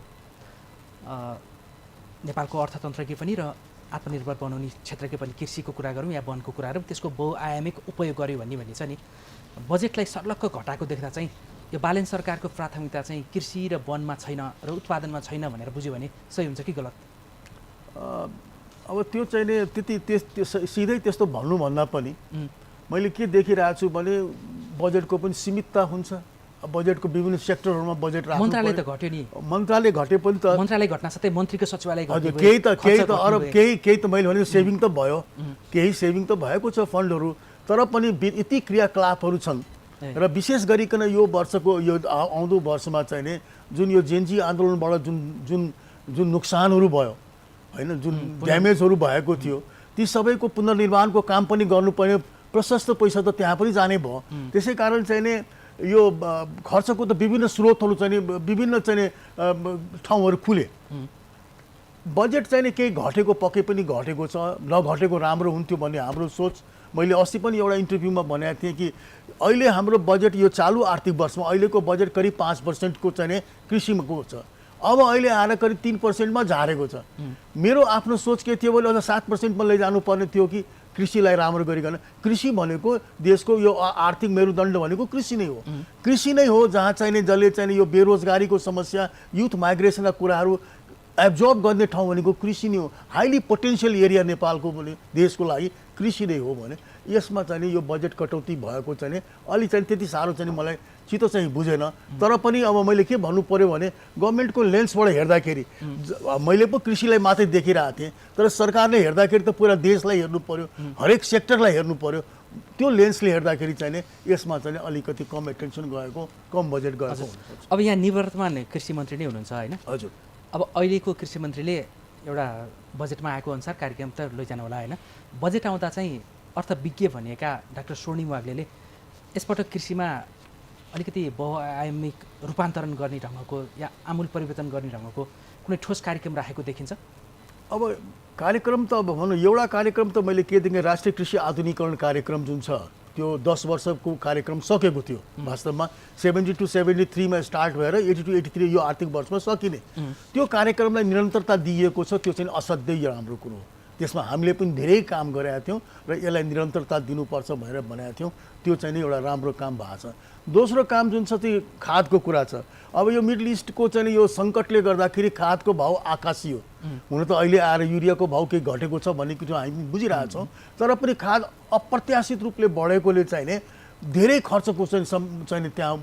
नेपालको अर्थतन्त्रकै पनि र आत्मनिर्भर बनाउने क्षेत्रकै पनि। कृषिको कुरा गरौँ या वनको कुरा गरौँ त्यसको बहुआयामिक उपयोग गर्यो भन्ने छ नि। बजेटलाई सर्लक्क घटाएको देख्दा चाहिँ यो बालेन सरकारको प्राथमिकता चाहिँ कृषि र वनमा छैन र उत्पादनमा छैन भनेर बुझ्यो भने सही हुन्छ कि गलत? अब त्यो चाहिँ नि त्यति सिधै त्यस्तो भन्नुभन्दा पनि मैले के देखिरहेको छु भने बजेटको पनि सीमितता हुन्छ। बजेटको विभिन्न सेक्टरहरूमा बजेट राख्नु मन्त्रालय त घट्यो नि। मन्त्रालय घटे पनि त मन्त्रालय घट्न साथै मन्त्रीको सचिवालय हजुर केही त अरब केही त मैले भने सेभिङ त भयो, केही सेभिङ त भएको छ फन्डहरू, तर पनि यति क्रियाकलापहरू छन् र विशेष गरिकन यो वर्षको यो आउँदो वर्षमा चाहिँ नि जुन यो जेनजी आन्दोलनबाट जुन नोक्सानहरू भयो होइन, जुन ड्यामेजहरू भएको थियो ती सबैको पुनर्निर्माणको काम पनि गर्नुपर्ने प्रशस्त पैसा त त्यहाँ पनि जाने भयो। त्यसै कारण चाहिँ नि यो खर्चको त विभिन्न स्रोतहरू चाहिँ नि विभिन्न चाहिँ नि ठाउँहरू खुले। बजेट चाहिँ नि केही घटेको पक्कै पनि घटेको छ, नघटेको राम्रो हुन्थ्यो भन्ने हाम्रो सोच। मैले अस्ति पनि एउटा इन्टरभ्यूमा भनेको थिएँ कि अहिले हाम्रो बजेट यो चालु आर्थिक वर्षमा अहिलेको बजेट करिब 5% को चाहिँ कृषिको छ। अब अहिले आएर करिब 3%मा झारेको छ। मेरो आफ्नो सोच के थियो भने अझ 7%मा लैजानु पर्ने थियो कि कृषिलाई राम्रो गरिकन। कृषि भनेको देशको यो आर्थिक मेरुदण्ड भनेको कृषि नै हो। कृषि नै हो जहाँ चाहिँ जसले चाहिँ यो बेरोजगारीको समस्या, युथ माइग्रेसनका कुराहरू एब्जर्ब गर्ने ठाउँ भनेको कृषि नै हो। हाइली पोटेन्सियल एरिया नेपालको भने देशको लागि कृषि नै हो भने यसमा चाहिँ यो बजेट कटौती भएको चाहिँ अलि चाहिँ त्यति साह्रो चाहिँ मलाई चित्त चाहिँ बुझेन। तर पनि अब मैले के भन्नु पर्यो भने गभर्मेन्टको लेन्सबाट हेर्दाखेरि मैले पो कृषिलाई मात्रै देखिरहेको थिएँ, तर सरकारले हेर्दाखेरि त पुरा देशलाई हेर्नु पर्यो, हरेक सेक्टरलाई हेर्नु पर्यो। त्यो लेन्सले हेर्दाखेरि चाहिँ यसमा चाहिँ अलिकति कम एटेन्सन गएको, कम बजेट गएको। अब यहाँ निवर्तमान कृषि मन्त्री नै हुनुहुन्छ होइन? हजुर। अब अहिलेको कृषि मन्त्रीले एउटा बजेटमा आएको अनुसार कार्यक्रम त लैजानु होला होइन। बजेट आउँदा चाहिँ अर्थविज्ञ भनिएका डाक्टर स्वर्णिम वाग्लेले यसपटक कृषिमा अलिकति बहुआयामिक रूपान्तरण गर्ने ढङ्गको या आमूल परिवर्तन गर्ने ढङ्गको कुनै ठोस कार्यक्रम राखेको देखिन्छ? अब कार्यक्रम त अब भनौँ एउटा कार्यक्रम त मैले के देखेँ, राष्ट्रिय कृषि आधुनिकीकरण कार्यक्रम जुन छ त्यो 10 वर्षको कार्यक्रम सकेको थियो। वास्तवमा 70 to 73 मा स्टार्ट भएर 80 to 83 यो आर्थिक वर्षमा सकिने। त्यो कार्यक्रमलाई निरन्तरता दिइएको छ, त्यो चाहिँ असाध्यै राम्रो कुरो हो। त्यसमा हामीले पनि धेरै काम गरेका थियौँ र यसलाई निरन्तरता दिनुपर्छ भनेर भनेका थियौँ। त्यो चाहिँ नि एउटा राम्रो काम भएको छ। दोस्रो काम जुन छ त्यो खादको कुरा छ। अब यो मिडल इस्टको चाहिँ यो सङ्कटले गर्दाखेरि खादको भाउ आकाशी हो। हुन त अहिले आएर युरियाको भाउ केही घटेको छ भन्ने कुरो हामी बुझिरहेछौँ, तर पनि खाद अप्रत्याशित रूपले बढेकोले चाहिँ नि धेरै खर्चको चाहिँ त्यहाँ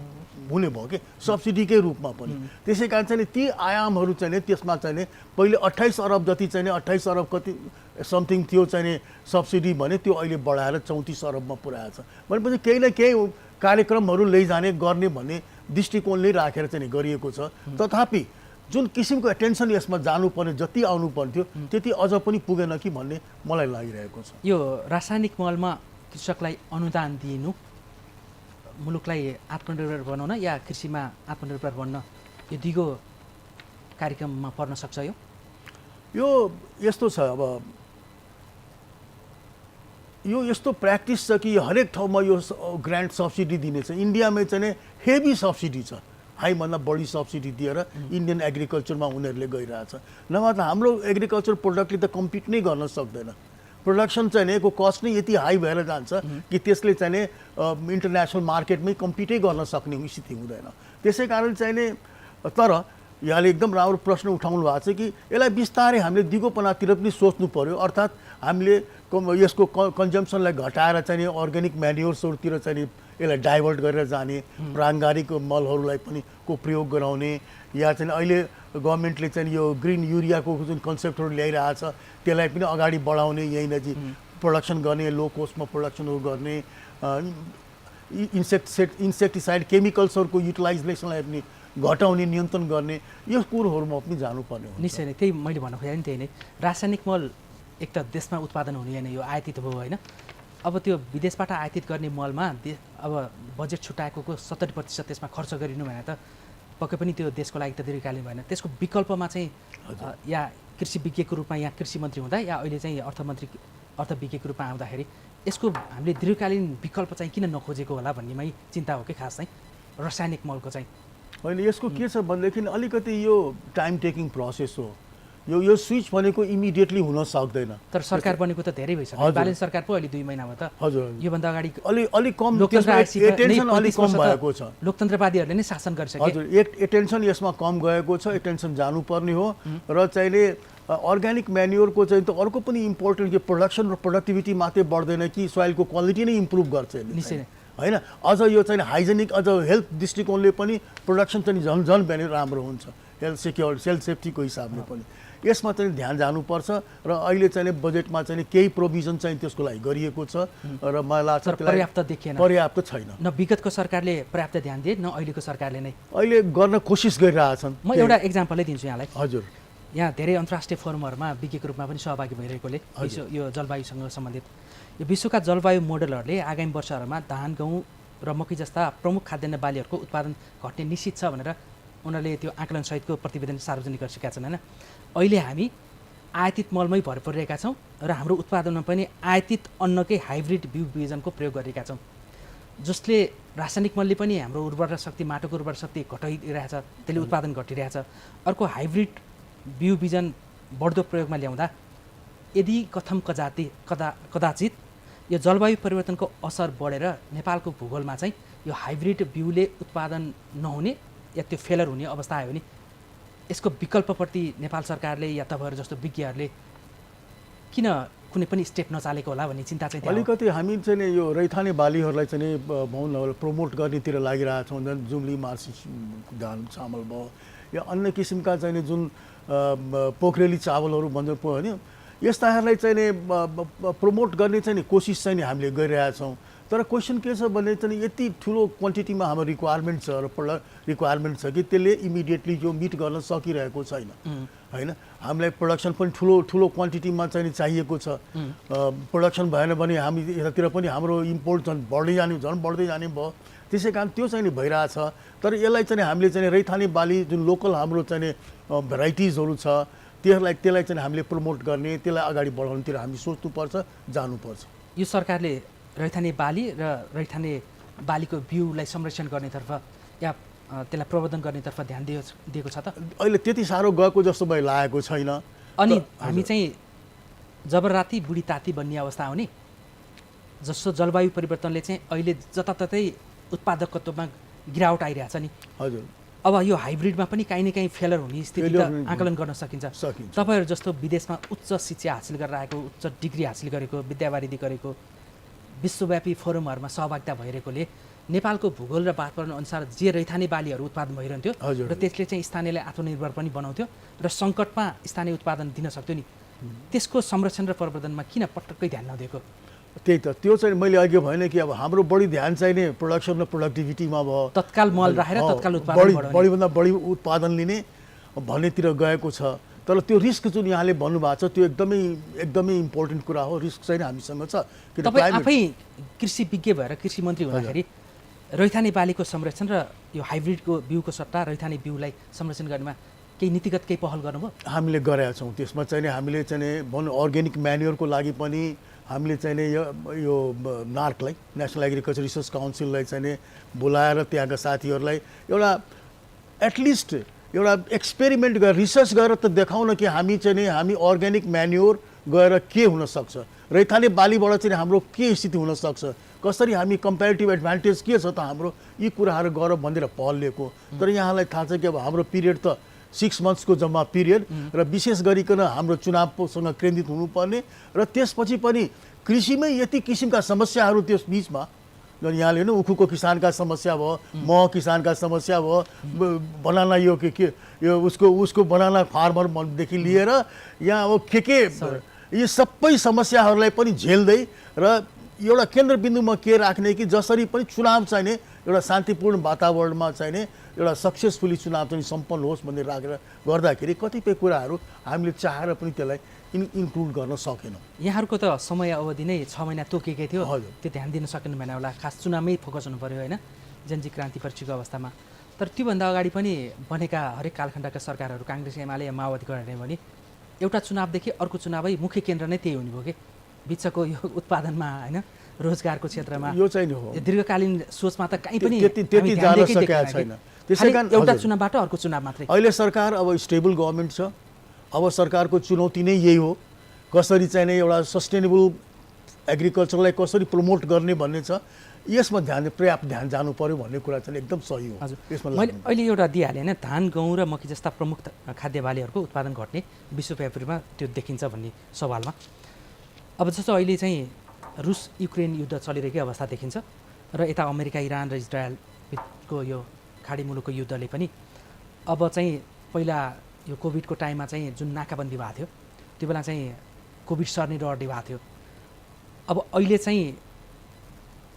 हुने भयो कि सब्सिडीकै रूपमा पनि। त्यसै कारण चाहिँ ती आयामहरू चाहिँ त्यसमा चाहिँ पहिले 28 अरब जति चाहिँ 28 अरब कति समथिङ थियो चाहिँ सब्सिडी भने त्यो अहिले बढाएर 34 अरबमा पुर्याएको छ। भनेपछि केही न केही कार्यक्रमहरू लैजाने गर्ने भन्ने दृष्टिकोणले राखेर चाहिँ गरिएको छ। तथापि जुन किसिमको एटेन्सन यसमा जानुपर्ने जति आउनु पर्थ्यो त्यति अझ पनि पुगेन कि भन्ने मलाई लागिरहेको छ। यो रासायनिक मलमा कृषकलाई अनुदान दिनु मुलुकलाई आत्मनिर्भर बनाउन या कृषिमा आत्मनिर्भर बन्न यो दिगो कार्यक्रममा पर्न सक्छ यो यस्तो छ अब यो यस्तो प्र्याक्टिस छ कि हरेक ठाउँमा यो ग्रान्ट सब्सिडी दिने छ। इन्डियामै चाहिँ हेभी सब्सिडी छ, हाईभन्दा बढी सब्सिडी दिएर इन्डियन एग्रिकल्चरमा उनीहरूले गइरहेछ। नभए त हाम्रो एग्रिकल्चर प्रोडक्टले त कम्पिट नै गर्न सक्दैन। प्रोडक्सन चाहिँ यसको कस्ट नै यति हाई भएर जान्छ कि त्यसले चाहिँ इन्टरनेसनल मार्केटमै कम्पिटै गर्न सक्ने स्थिति हुँदैन। त्यसै कारण चाहिँ तर यहाँले एकदम राम्रो प्रश्न उठाउनु भएको छ कि यसलाई बिस्तारै हामीले दिगोपनातिर पनि सोच्नु पर्यो। अर्थात् हामीले यसको कन्जम्सनलाई घटाएर चाहिँ अर्ग्यानिक म्यान्युर्सहरूतिर चाहिँ यसलाई डाइभर्ट गरेर जाने, प्राङ्गारिक मलहरूलाई पनि को प्रयोग गराउने, या चाहिँ अहिले गभर्मेन्टले चाहिँ यो ग्रिन युरियाको जुन कन्सेप्टहरू ल्याइरहेछ त्यसलाई पनि अगाडि बढाउने, यहीँनिर प्रोडक्सन गर्ने, लो कोस्टमा प्रोडक्सनहरू गर्ने, इन्सेक्टिसाइड केमिकल्सहरूको युटिलाइजेसनलाई पनि घटाउने, नियन्त्रण गर्ने, यो कुरोहरूमा पनि जानुपर्ने हो। निश्चय नै त्यही मैले भन्न खोजेँ नि, त्यही नै रासायनिक मल एक त देशमा उत्पादन हुने होइन, यो आयातित भयो होइन। अब त्यो विदेशबाट आयातित गर्ने मलमा अब बजेट छुट्याएको 70% त्यसमा खर्च गरिनु भएन त पक्कै पनि त्यो देशको लागि त दीर्घकालीन भएन। त्यसको विकल्पमा चाहिँ या कृषि विज्ञको रूपमा यहाँ कृषि मन्त्री हुँदा या अहिले चाहिँ अर्थविज्ञको रूपमा आउँदाखेरि यसको हामीले दीर्घकालीन विकल्प चाहिँ किन नखोजेको होला भन्नेमै चिन्ता हो कि खास चाहिँ रासायनिक मलको चाहिँ। होइन, यसको के छ भनेदेखि अलिकति यो टाइम टेकिङ प्रोसेस हो। यो स्विच भनेको इमिडिएटली हुन सक्दैन। तर सरकार बनेको त धेरै भइसक्यो, बालेन सरकार पो अहिले 2 महिनामा त हजुर योभन्दा अगाडि अलि कम एटेन्सन अलि कम भएको छ। लोकतन्त्रवादीहरूले नै शासन गरिसके। हजुर, एटेन्सन यसमा कम गएको छ, एटेन्सन जानुपर्ने हो। र चाहिँले अर्ग्यानिक म्यान्युरको चाहिँ त अर्को पनि इम्पोर्टेन्ट कि प्रोडक्सन र प्रोडक्टिभिटी मात्रै बढ्दैन कि सोइलको क्वालिटी नै इम्प्रुभ गर्छ निश्चय नै होइन। अझ यो चाहिँ हाइजेनिक, अझ हेल्थ दृष्टिकोणले पनि प्रोडक्सन चाहिँ झन् भने राम्रो हुन्छ, हेल्थ सेक्योर सेल्फ सेफ्टीको हिसाबले पनि यसमा चाहिँ ध्यान जानुपर्छ। र अहिले चाहिँ बजेटमा चाहिँ केही प्रोभिजन चाहिँ त्यसको लागि गरिएको छ र मलाई लाग्छ पर्याप्त देखिएन, पर्याप्त छैन। न विगतको सरकारले पर्याप्त ध्यान दिए न अहिलेको सरकारले नै अहिले गर्न कोसिस गरिरहेछन्। म एउटा एक्जाम्पलै दिन्छु यहाँलाई। हजुर, यहाँ धेरै अन्तर्राष्ट्रिय फोरमहरूमा विज्ञको रूपमा पनि सहभागी भइरहेकोले यो जलवायुसँग सम्बन्धित यो विश्वका जलवायु मोडलहरूले आगामी वर्षहरूमा धान, गहुँ र मकै जस्ता प्रमुख खाद्यान्न बालीहरूको उत्पादन घट्ने निश्चित छ भनेर उनीहरूले त्यो आकलनसहितको प्रतिवेदन सार्वजनिक गरिसकेका छन् होइन। अहिले हामी आयातित मलमै भर परिरहेका छौँ र हाम्रो उत्पादनमा पनि आयातित अन्नकै हाइब्रिड बिउ बिजनको प्रयोग गरिरहेका छौँ, जसले रासायनिक मलले पनि हाम्रो उर्वरा शक्ति, माटोको उर्वरा शक्ति घटाइरहेछ, त्यसले उत्पादन घटिरहेछ। अर्को हाइब्रिड बिउ बिजन बढ्दो प्रयोगमा ल्याउँदा यदि कदाचित यो जलवायु परिवर्तनको असर बढेर नेपालको भूगोलमा चाहिँ यो हाइब्रिड बिउले उत्पादन नहुने या त्यो फेलर हुने अवस्था आयो भने यसको विकल्पप्रति नेपाल सरकारले या तपाईँहरू जस्तो विज्ञहरूले किन कुनै पनि स्टेप नचालेको होला भन्ने चिन्ता चाहिँ अलिकति हामी चाहिँ यो रैथाने बालीहरूलाई चाहिँ प्रमोट गर्नेतिर लागिरहेछौँ। जुम्ली, मार्सी धान, चामल भयो या अन्य किसिमका चाहिँ जुन पोखरेली चावलहरू भन्नु पऱ्यो भने यस्ताहरूलाई चाहिँ प्रमोट गर्ने चाहिँ कोसिस चाहिँ हामीले गरिरहेछौँ। तर क्वेसन के छ भने चाहिँ यति ठुलो क्वान्टिटीमा हाम्रो रिक्वायरमेन्ट छ र रिक्वायरमेन्ट छ कि त्यसले इमिडिएटली यो मिट गर्न सकिरहेको छैन होइन। हामीलाई प्रोडक्सन पनि ठुलो क्वान्टिटीमा चाहिँ चाहिएको छ। प्रोडक्सन भएन भने हामी यतातिर पनि हाम्रो इम्पोर्ट झन् बढ्दै जाने भयो। त्यसै कारण त्यो चाहिँ भइरहेछ। तर यसलाई चाहिँ हामीले चाहिँ रैथाने बाली जुन लोकल हाम्रो चाहिँ भेराइटिजहरू छ त्यसलाई चाहिँ हामीले प्रमोट गर्ने, त्यसलाई अगाडि बढाउनेतिर हामी सोच्नुपर्छ, जानुपर्छ। यो सरकारले रैथाने बाली र रैथाने बालीको बिउलाई संरक्षण गर्नेतर्फ या त्यसलाई प्रवर्धन गर्नेतर्फ ध्यान दिएको छ त? अहिले त्यति साह्रो गएको जस्तो मलाई लागेको छैन। अनि हामी चाहिँ जबराती बुढी ताती बन्ने अवस्था आउने, जस्तो जलवायु परिवर्तनले चाहिँ अहिले जताततै उत्पादकत्वमा गिरावट आइरहेछ नि। हजुर, अब यो हाइब्रिडमा पनि काहीँ न काहीँ फेलर हुने स्थिति त आकलन गर्न सकिन्छ। तपाईँहरू जस्तो विदेशमा उच्च शिक्षा हासिल गरेर आएको, उच्च डिग्री हासिल गरेको, विद्यावारिधि गरेको, विश्वव्यापी फोरमहरूमा सहभागिता भइरहेकोले नेपालको भूगोल र वातावरण अनुसार जे रैथाने बालीहरू उत्पादन भइरहन्थ्यो र त्यसले चाहिँ स्थानीयलाई आत्मनिर्भर पनि बनाउँथ्यो र सङ्कटमा स्थानीय उत्पादन दिन सक्थ्यो नि, त्यसको संरक्षण र प्रवर्धनमा किन पटक्कै ध्यान नदिएको? त्यही त, त्यो चाहिँ मैले अघि भने कि अब हाम्रो बढी ध्यान चाहिँ नै प्रोडक्सन र प्रोडक्टिभिटीमा भयो, तत्काल मल राखेर तत्काल उत्पादन बढीभन्दा बढी उत्पादन लिने भन्नेतिर गएको छ। तर त्यो रिस्क जुन यहाँले भन्नुभएको छ त्यो एकदमै इम्पोर्टेन्ट कुरा हो। रिस्क चाहिँ हामीसँग छ। तपाईँ आफै कृषि विज्ञ भएर कृषि मन्त्री हुँदाखेरि रैथाने बालीको संरक्षण र यो हाइब्रिडको बिउको सट्टा रैथाने बिउलाई संरक्षण गर्नेमा केही नीतिगत केही पहल गर्नुभयो? हामीले गरेका छौँ। त्यसमा चाहिँ नि हामीले चाहिँ नि भनौँ अर्ग्यानिक म्यान्युअरको लागि पनि हामीले चाहिँ नि यो नार्कलाई, नेसनल एग्रिकल्चर रिसर्च काउन्सिललाई चाहिँ नि बोलाएर त्यहाँका साथीहरूलाई एउटा एटलिस्ट एउटा एक्सपेरिमेन्ट गरेर रिसर्च गरेर त देखाउन कि हामी चाहिँ नि हामी अर्ग्यानिक म्यान्युअर गएर के हुनसक्छ, रैथाने बालीबाट चाहिँ हाम्रो के स्थिति हुनसक्छ, कसरी हामी कम्पेरिटिभ एडभान्टेज के छ त हाम्रो, यी कुराहरू गर भनेर पहल लिएको। तर यहाँलाई थाहा छ कि अब हाम्रो पिरियड त 6 मन्थ्सको जम्मा पिरियड र विशेष गरिकन हाम्रो चुनावसँग केन्द्रित हुनुपर्ने र त्यसपछि पनि कृषिमै यति किसिमका समस्याहरू त्यस बिचमा जुन यहाँले होइन उखुको किसानका समस्या भयो, मह किसानका समस्या भयो, बनाना यो के यो उसको बनाना फार्मरदेखि लिएर यहाँ अब के यी सबै समस्याहरूलाई पनि झेल्दै र एउटा केन्द्रबिन्दुमा के राख्ने कि जसरी पनि चुनाव चाहिने एउटा शान्तिपूर्ण वातावरणमा चाहिने एउटा सक्सेसफुली चुनाव चाहिँ सम्पन्न होस् भन्ने राखेर गर्दाखेरि कतिपय कुराहरू हामीले चाहेर पनि त्यसलाई इन्क्लुड गर्न सकेनौँ। यहाँहरूको त समय अवधि नै 6 महिना तोकेकै थियो, हजुर। त्यो ध्यान दिन सकिनु भएन होला, खास चुनावमै फोकस हुनु पऱ्यो होइन जनजी क्रान्ति परीक्षाको अवस्थामा। तर त्योभन्दा अगाडि पनि बनेका हरेक कालखण्डका सरकारहरू काङ्ग्रेस एमाले या माओवादीको हेर्ने भने एउटा चुनावदेखि अर्को चुनावै मुख्य केन्द्र नै त्यही हुने भयो कि बिचको यो उत्पादनमा होइन रोजगारको क्षेत्रमा यो चाहिँ हो दीर्घकालीन सोचमा त कहीँ पनि त्यति जान सकेका छैन। त्यसैकारण एउटा चुनावबाट अर्को चुनाव मात्रै। अहिले सरकार अब स्टेबल गभर्मेन्ट छ, अब सरकारको चुनौती नै यही हो कसरी चाहिँ एउटा सस्टेनेबल एग्रिकल्चरलाई कसरी प्रमोट गर्ने भन्ने छ, यसमा पर्याप्त ध्यान जानु पर्यो भन्ने कुरा चाहिँ एकदम सही हो। हजुर, मैले अहिले एउटा दिइहालेँ होइन, धान गहुँ र मकै जस्ता प्रमुख खाद्य बालीहरूको उत्पादन घट्ने विश्वव्यापीमा त्यो देखिन्छ भन्ने सवालमा अब जस्तो अहिले चाहिँ रुस युक्रेन युद्ध चलिरहेकै अवस्था देखिन्छ र यता अमेरिका इरान र इजरायलको यो खाडी मुलुकको युद्धले पनि अब चाहिँ पहिला यो कोभिडको टाइममा चाहिँ जुन नाकाबन्दी भएको थियो त्यो बेला चाहिँ कोभिड सर्ने डरले भएको थियो। अब अहिले चाहिँ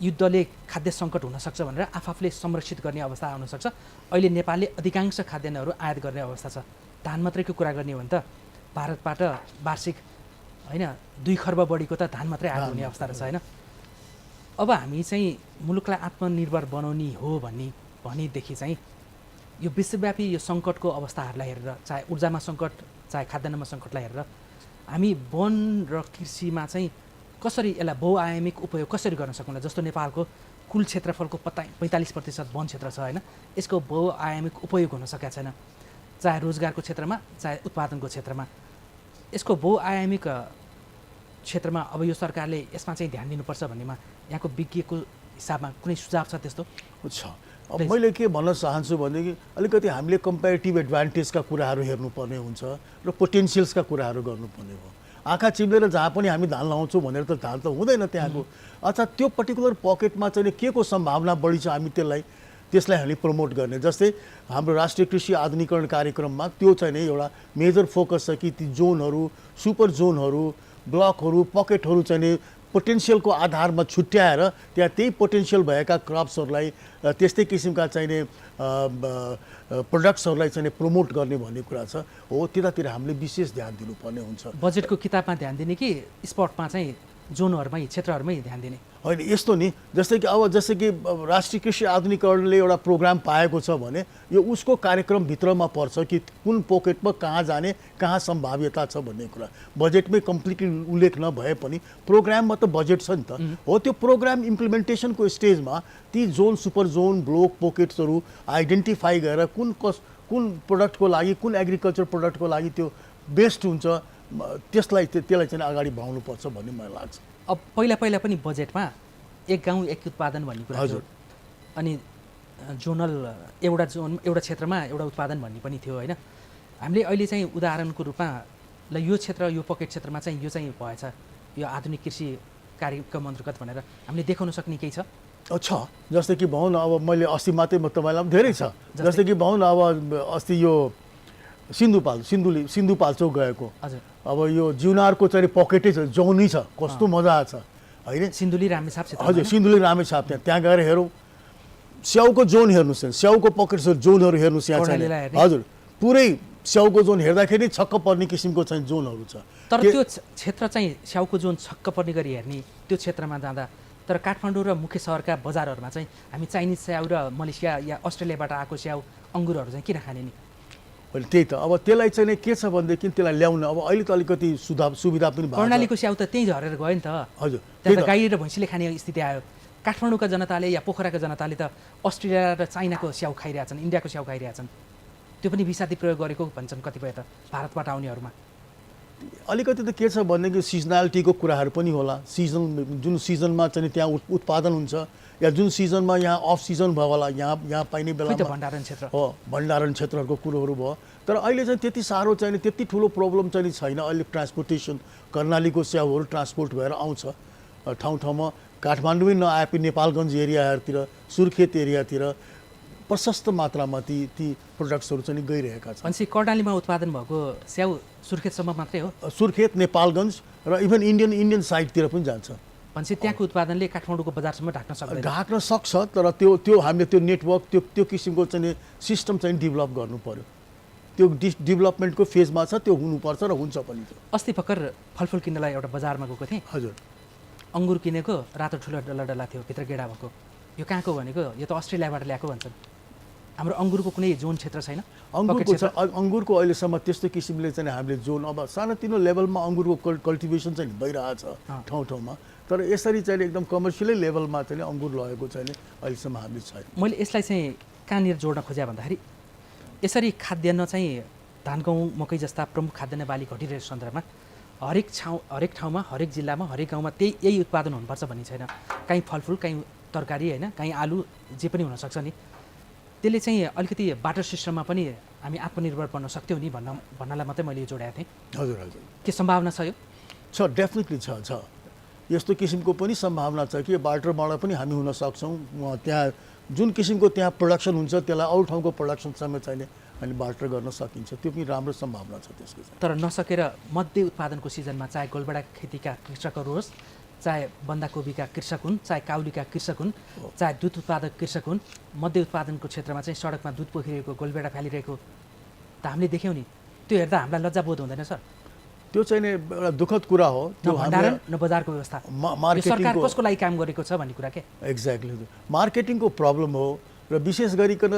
युद्धले खाद्य सङ्कट हुनसक्छ भनेर आफूले संरक्षित गर्ने अवस्था आउनसक्छ। अहिले नेपालले अधिकांश खाद्यान्नहरू आयात गर्ने अवस्था छ। धान मात्रैको कुरा गर्ने हो भने त भारतबाट वार्षिक होइन 2 खर्ब बढीको त धान मात्रै आयात हुने अवस्था रहेछ होइन। अब हामी चाहिँ मुलुकलाई आत्मनिर्भर बनाउने हो भनेदेखि चाहिँ यो विश्वव्यापी यो सङ्कटको अवस्थाहरूलाई हेरेर चाहे ऊर्जामा सङ्कट चाहे खाद्यान्नमा सङ्कटलाई हेरेर हामी वन र कृषिमा चाहिँ कसरी यसलाई बहुआयामिक उपयोग कसरी गर्न सकौँला। जस्तो नेपालको कुल क्षेत्रफलको 45% वन क्षेत्र छ होइन, यसको बहुआयामिक उपयोग हुन सकेको छैन, चाहे रोजगारको क्षेत्रमा चाहे उत्पादनको क्षेत्रमा। यसको बहुआयामिक क्षेत्रमा अब यो सरकारले यसमा चाहिँ ध्यान दिनुपर्छ भन्नेमा यहाँको विज्ञको हिसाबमा कुनै सुझाव छ त्यस्तो? छ। अब मैले के भन्न चाहन्छु भनेदेखि अलिकति हामीले कम्पेरिटिभ एडभान्टेजका कुराहरू हेर्नुपर्ने हुन्छ र पोटेन्सियल्सका कुराहरू गर्नुपर्ने हो। आँखा चिम्लेर जहाँ पनि हामी धान लाउँछौँ भनेर त धान त हुँदैन त्यहाँको। अच्छा त्यो पर्टिकुलर पकेटमा चाहिँ के को सम्भावना बढी छ हामी त्यसलाई हामी प्रमोट गर्ने। जस्तै हाम्रो राष्ट्रिय कृषि आधुनिकरण कार्यक्रममा त्यो चाहिँ नि एउटा मेजर फोकस छ कि ती जोनहरू, सुपर जोनहरू, ब्लकहरू, पकेटहरू चाहिँ नि पोटेन्सियलको आधारमा छुट्याएर त्यहाँ त्यही पोटेन्सियल भएका क्रप्सहरूलाई त्यस्तै किसिमका चाहिने प्रडक्ट्सहरूलाई चाहिँ प्रमोट गर्ने भन्ने कुरा छ। हो त्यतातिर हामीले विशेष ध्यान दिनुपर्ने हुन्छ। बजेटको किताबमा ध्यान दिने कि स्पटमा चाहिँ जोनहरूमै क्षेत्रहरूमै ध्यान दिने? होइन यस्तो नि, जस्तै कि राष्ट्रिय कृषि आधुनिकरणले एउटा प्रोग्राम पाएको छ भने यो उसको कार्यक्रमभित्रमा पर्छ कि कुन पोकेटमा कहाँ जाने, कहाँ सम्भाव्यता छ भन्ने कुरा। बजेटमै कम्प्लिटली उल्लेख नभए पनि प्रोग्राममा त बजेट छ नि त। हो त्यो प्रोग्राम इम्प्लिमेन्टेसनको स्टेजमा ती जोन, सुपर जोन, ब्लक, पोकेट्सहरू आइडेन्टिफाई गरेर कुन प्रोडक्टको लागि, कुन एग्रिकल्चर प्रोडक्टको लागि त्यो बेस्ट हुन्छ त्यसलाई चाहिँ अगाडि बढाउनुपर्छ भन्ने मलाई लाग्छ। अब पहिला पनि बजेटमा एक गाउँ एक उत्पादन भन्ने कुरा थियो, अनि जोनल एउटा क्षेत्रमा एउटा उत्पादन भन्ने पनि थियो होइन। हामीले अहिले चाहिँ उदाहरणको रूपमा ल यो क्षेत्र, यो पकेट क्षेत्रमा चाहिँ यो चाहिँ भएछ, यो आधुनिक कृषि कार्यक्रम अन्तर्गत भनेर हामीले देखाउन सक्ने केही छ? जस्तै कि भनौँ न, अब मैले अस्ति मात्रै तपाईँलाई धेरै छ। जस्तै कि भनौँ न, अब अस्ति यो सिन्धुपाल्चोक गएको, हजुर, अब यो जिउनारको चाहिँ पकेटै छ, जौनै छ, कस्तो मजा छ होइन। सिन्धुली रामेछाप क्षेत्र, हजुर सिन्धुली रामेछाप, त्यहाँ गएर हेरौँ, स्याउको जोन हेर्नुहोस्, स्याउको पकेट जोनहरू हेर्नुहोस् यहाँ चाहिँ। हजुर पुरै स्याउको जोन हेर्दाखेरि छक्क पर्ने किसिमको चाहिँ जोनहरू छ। तर त्यो क्षेत्र चाहिँ स्याउको जोन छक्क पर्ने गरी हेर्ने त्यो क्षेत्रमा जाँदा तर काठमाडौँ र मुख्य सहरका बजारहरूमा चाहिँ हामी चाइनिज स्याउ र मलेसिया या अस्ट्रेलियाबाट आएको स्याउ अङ्गुरहरू चाहिँ किन खाने नि? होइन त्यही त अब त्यसलाई चाहिँ के छ भनेदेखि त्यसलाई ल्याउन अब अहिले त अलिकति सुविधा पनि भएको छ। कर्णालीको स्याउ त त्यहीँ झरेर गयो नि त। हजुर त्यहाँ त गाई र भैँसीले खाने स्थिति आयो। काठमाडौँका जनताले या पोखराका जनताले त अस्ट्रेलिया र चाइनाको स्याउ खाइरहेछन्, इन्डियाको स्याउ खाइरहेछन्। त्यो पनि विषादी प्रयोग गरेको भन्छन् कतिपय त भारतबाट आउनेहरूमा। अलिकति त के छ भनेदेखि सिजनालिटीको कुराहरू पनि होला। जुन सिजनमा चाहिँ त्यहाँ उत्पादन हुन्छ या जुन सिजनमा यहाँ अफ सिजन भयो होला, यहाँ पाइने बेलामा भण्डारण क्षेत्र हो, भण्डारण क्षेत्रहरूको कुरोहरू भयो। तर अहिले चाहिँ त्यति साह्रो चाहिँ त्यति ठुलो प्रब्लम चाहिँ छैन। अहिले ट्रान्सपोर्टेसन कर्णालीको स्याउहरू ट्रान्सपोर्ट भएर आउँछ ठाउँ ठाउँमा। काठमाडौँ नआए पनि नेपालगञ्ज एरियाहरूतिर, सुर्खेत एरियातिर प्रशस्त मात्रामा ती प्रोडक्ट्सहरू चाहिँ गइरहेका छन्। भनेपछि कर्णालीमा उत्पादन भएको स्याउ सुर्खेतसम्म मात्रै हो? सुर्खेत, नेपालगञ्ज र इभन इन्डियन साइडतिर पनि जान्छ। भनेपछि त्यहाँको उत्पादनले काठमाडौँको बजारसम्म ढाक्न सक्छ तर त्यो हामीले त्यो नेटवर्क त्यो किसिमको चाहिँ सिस्टम चाहिँ डेभलप गर्नु पर्यो। त्यो डेभलपमेन्टको फेजमा छ, त्यो हुनुपर्छ र हुन्छ पनि। अस्ति भर्खर फलफुल किन्नलाई एउटा बजारमा गएको थिएँ। हजुर। अङ्गुर किनेको, रातो ठुलो डल्ला थियो, भित्र गेडा भएको। यो कहाँको भनेको यो त अस्ट्रेलियाबाट ल्याएको भन्छन्। हाम्रो अङ्गुरको कुनै जोन क्षेत्र छैन? अङ्गुरको अहिलेसम्म त्यस्तो किसिमले चाहिँ हामीले जोन, अब सानोतिनो लेभलमा अङ्गुरको कल्टिभेसन चाहिँ भइरहेछ ठाउँ ठाउँमा। तर यसरी चाहिँ एकदम कमर्सियलै लेभलमा चाहिँ अङ्गुर लगेको चाहिँ अहिलेसम्म हामीले छैन। मैले यसलाई चाहिँ कहाँनिर जोड्न खोजेँ भन्दाखेरि यसरी खाद्यान्न चाहिँ धान, गहुँ, मकै जस्ता प्रमुख खाद्यान्न बाली घटिरहेको सन्दर्भमा हरेक ठाउँमा, हरेक जिल्लामा, हरेक गाउँमा यही उत्पादन हुनुपर्छ भन्ने छैन। काहीँ फलफुल, काहीँ तरकारी, होइन, काहीँ आलु, जे पनि हुनसक्छ नि। त्यसले चाहिँ अलिकति बाटर सिस्टममा पनि हामी आत्मनिर्भर बन्न सक्थ्यौँ नि भन्नलाई मात्रै मैले यो जोडेको थिएँ। हजुर हजुर। के सम्भावना छ यो? छ, डेफिनेटली छ। यस्तो किसिमको पनि सम्भावना छ कि बाटरबाट पनि हामी हुन सक्छौँ। त्यहाँ जुन किसिमको त्यहाँ प्रोडक्सन हुन्छ त्यसलाई अरू ठाउँको प्रोडक्सनसँग चाहिँ हामीले बाटर गर्न सकिन्छ। त्यो पनि राम्रो सम्भावना छ त्यसको। तर नसकेर मध्य उत्पादनको सिजनमा चाहे गोलबेडा खेतीका कृषकहरू होस्, चाहे बन्दाकोपीका कृषक हुन्, चाहे काउलीका कृषक हुन्, चाहे दुध उत्पादक कृषक हुन्, मध्य उत्पादनको क्षेत्रमा चाहिँ सडकमा दुध पोखिरहेको, गोलबेडा फालिरहेको त हामीले देख्यौँ नि। त्यो हेर्दा हामीलाई लज्जाबोध हुँदैन सर? त्यो चाहिँ एउटा दुःखद कुरा हो। त्यो भण्डारण न बजारको व्यवस्था, सरकार कसको लागि काम गरेको छ भन्ने कुरा के? एक्ज्याक्टली, मार्केटिङको प्रब्लम हो। र विशेष गरिकन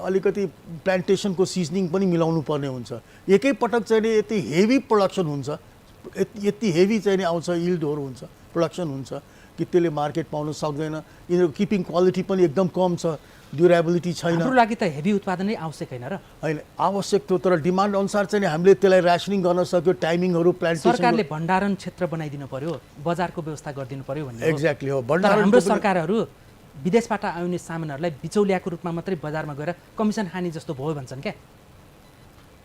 अलिकति प्लान्टेसनको सिजनिङ पनि मिलाउनु पर्ने हुन्छ। एकैपटक चाहिँ यति हेभी प्रोडक्सन हुन्छ, यति हेभी चाहिँ आउँछ, यिल्डहरू हुन्छ, प्रोडक्सन हुन्छ कि त्यसले मार्केट पाउन सक्दैन। यिनीहरूको किपिङ क्वालिटी पनि एकदम कम छ, ड्युरेबिलिटी छैन। हाम्रो लागि त हेभी उत्पादन नै आवश्यक होइन र? होइन, आवश्यक थियो, तर डिमान्ड अनुसार चाहिँ हामीले त्यसलाई रासनिङ गर्न सक्यो। टाइमिङहरू, प्लान्टेसन, सरकारले भण्डारण क्षेत्र बनाइदिनु पर्यो, बजारको व्यवस्था गरिदिनु पर्यो भन्ने। एक्ज्याक्टली हो। हाम्रो सरकारहरू विदेशबाट आउने सामानहरूलाई बिचौलियाको रूपमा मात्रै बजारमा गएर कमिसन खाने जस्तो भयो भन्छन् क्या।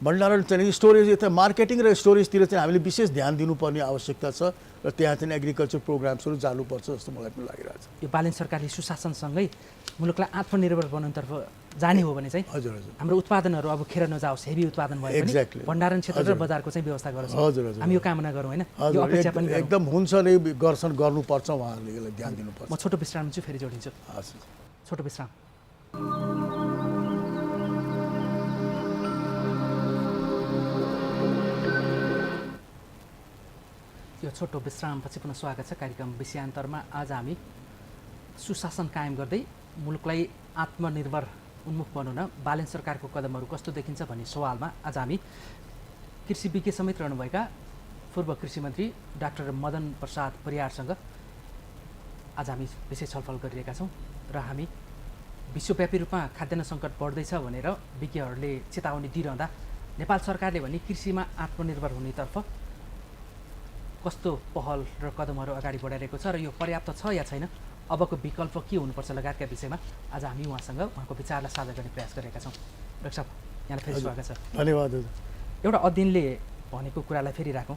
भण्डारण चाहिँ स्टोरेज, यता मार्केटिङ र स्टोरेजतिर चाहिँ हामीले विशेष ध्यान दिनुपर्ने आवश्यकता छ र त्यहाँ चाहिँ एग्रिकल्चर प्रोग्राम्सहरू जानुपर्छ जस्तो मलाई पनि लागिरहेछ। यो बालन सरकारले सुशासनसँगै मुलुकलाई आत्मनिर्भर बनाउनुतर्फ जाने हो भने चाहिँ हजुर हजुर हाम्रो उत्पादनहरू अब खेर नजाओस्, हेभी उत्पादन भयो भने एक्ज्याक्टली भण्डारण क्षेत्र र बजारको चाहिँ व्यवस्था गरोस्। हजुर हजुर, हामी यो कामना गरौँ होइन, यो हजुर, अपेक्षा पनि गरौँ। एकदम हुन्छ नै, गर्नुपर्छ, उहाँहरूले यसलाई ध्यान दिनुपर्छ। म छोटो विश्राम चाहिँ फेरि जोडिन्छु। हस्, छोटो विश्राम। यो छोटो विश्रामपछि पुनः स्वागत छ कार्यक्रम विषयान्तरमा। आज हामी सुशासन कायम गर्दै मुलुकलाई आत्मनिर्भर उन्मुख बनाउन बालन सरकारको कदमहरू कस्तो देखिन्छ भन्ने सवालमा आज हामी कृषि विज्ञ समेत रहनुभएका पूर्व कृषि मन्त्री डाक्टर मदन प्रसाद परियारसँग आज हामी विशेष छलफल गरिरहेका छौँ। र हामी विश्वव्यापी रूपमा खाद्यान्न सङ्कट बढ्दैछ भनेर विज्ञहरूले चेतावनी दिइरहँदा नेपाल सरकारले भने कृषिमा आत्मनिर्भर हुनेतर्फ कस्तो पहल र कदमहरू अगाडि बढाइरहेको छ र यो पर्याप्त छ या छैन, अबको विकल्प के हुनुपर्छ लगायतका विषयमा आज हामी उहाँसँग उहाँको विचारलाई साझा गर्ने प्रयास गरेका छौँ। डाक्टर साहब, यहाँलाई फेरि स्वागत छ। धन्यवाद। एउटा अध्ययनले भनेको कुरालाई फेरि राखौँ।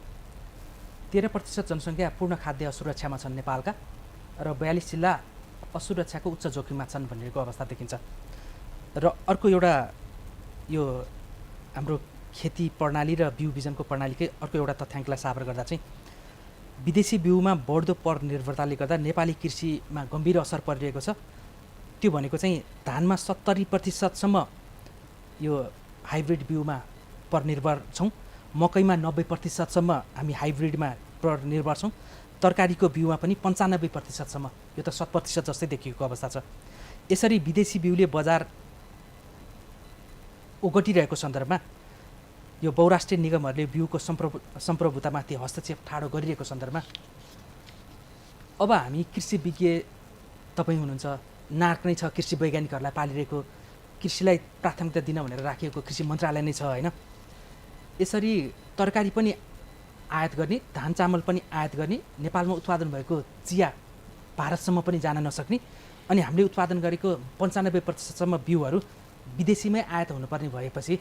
13% जनसङ्ख्या पूर्ण खाद्य असुरक्षामा छन् नेपालका र 42 जिल्ला असुरक्षाको उच्च जोखिममा छन् भनेको अवस्था देखिन्छ। र अर्को एउटा यो हाम्रो खेती प्रणाली र बिउ बिजनको प्रणालीकै अर्को एउटा तथ्याङ्कलाई साबर गर्दा चाहिँ विदेशी बिउमा बढ्दो परनिर्भरताले गर्दा नेपाली कृषिमा गम्भीर असर परिरहेको छ। त्यो भनेको चाहिँ धानमा 70% यो हाइब्रिड बिउमा परनिर्भर छौँ, मकैमा 90% हामी हाइब्रिडमा परनिर्भर छौँ, तरकारीको बिउमा पनि 95%सम्म, यो त 100% जस्तै देखिएको अवस्था छ। यसरी विदेशी बिउले बजार ओगटिरहेको सन्दर्भमा यो बहुराष्ट्रिय निगमहरूले बिउको सम्प्रभुतामाथि हस्तक्षेप ठाडो गरिरहेको सन्दर्भमा अब हामी कृषि विज्ञ तपाईँ हुनुहुन्छ, नाक नै छ कृषि वैज्ञानिकहरूलाई पालिरहेको, कृषिलाई प्राथमिकता दिन भनेर राखिएको कृषि मन्त्रालय नै छ होइन। यसरी तरकारी पनि आयात गर्ने, धान चामल पनि आयात गर्ने, नेपालमा उत्पादन भएको चिया भारतसम्म पनि जान नसक्ने, अनि हामीले उत्पादन गरेको 95%सम्म बिउहरू विदेशीमै आयात हुनुपर्ने भएपछि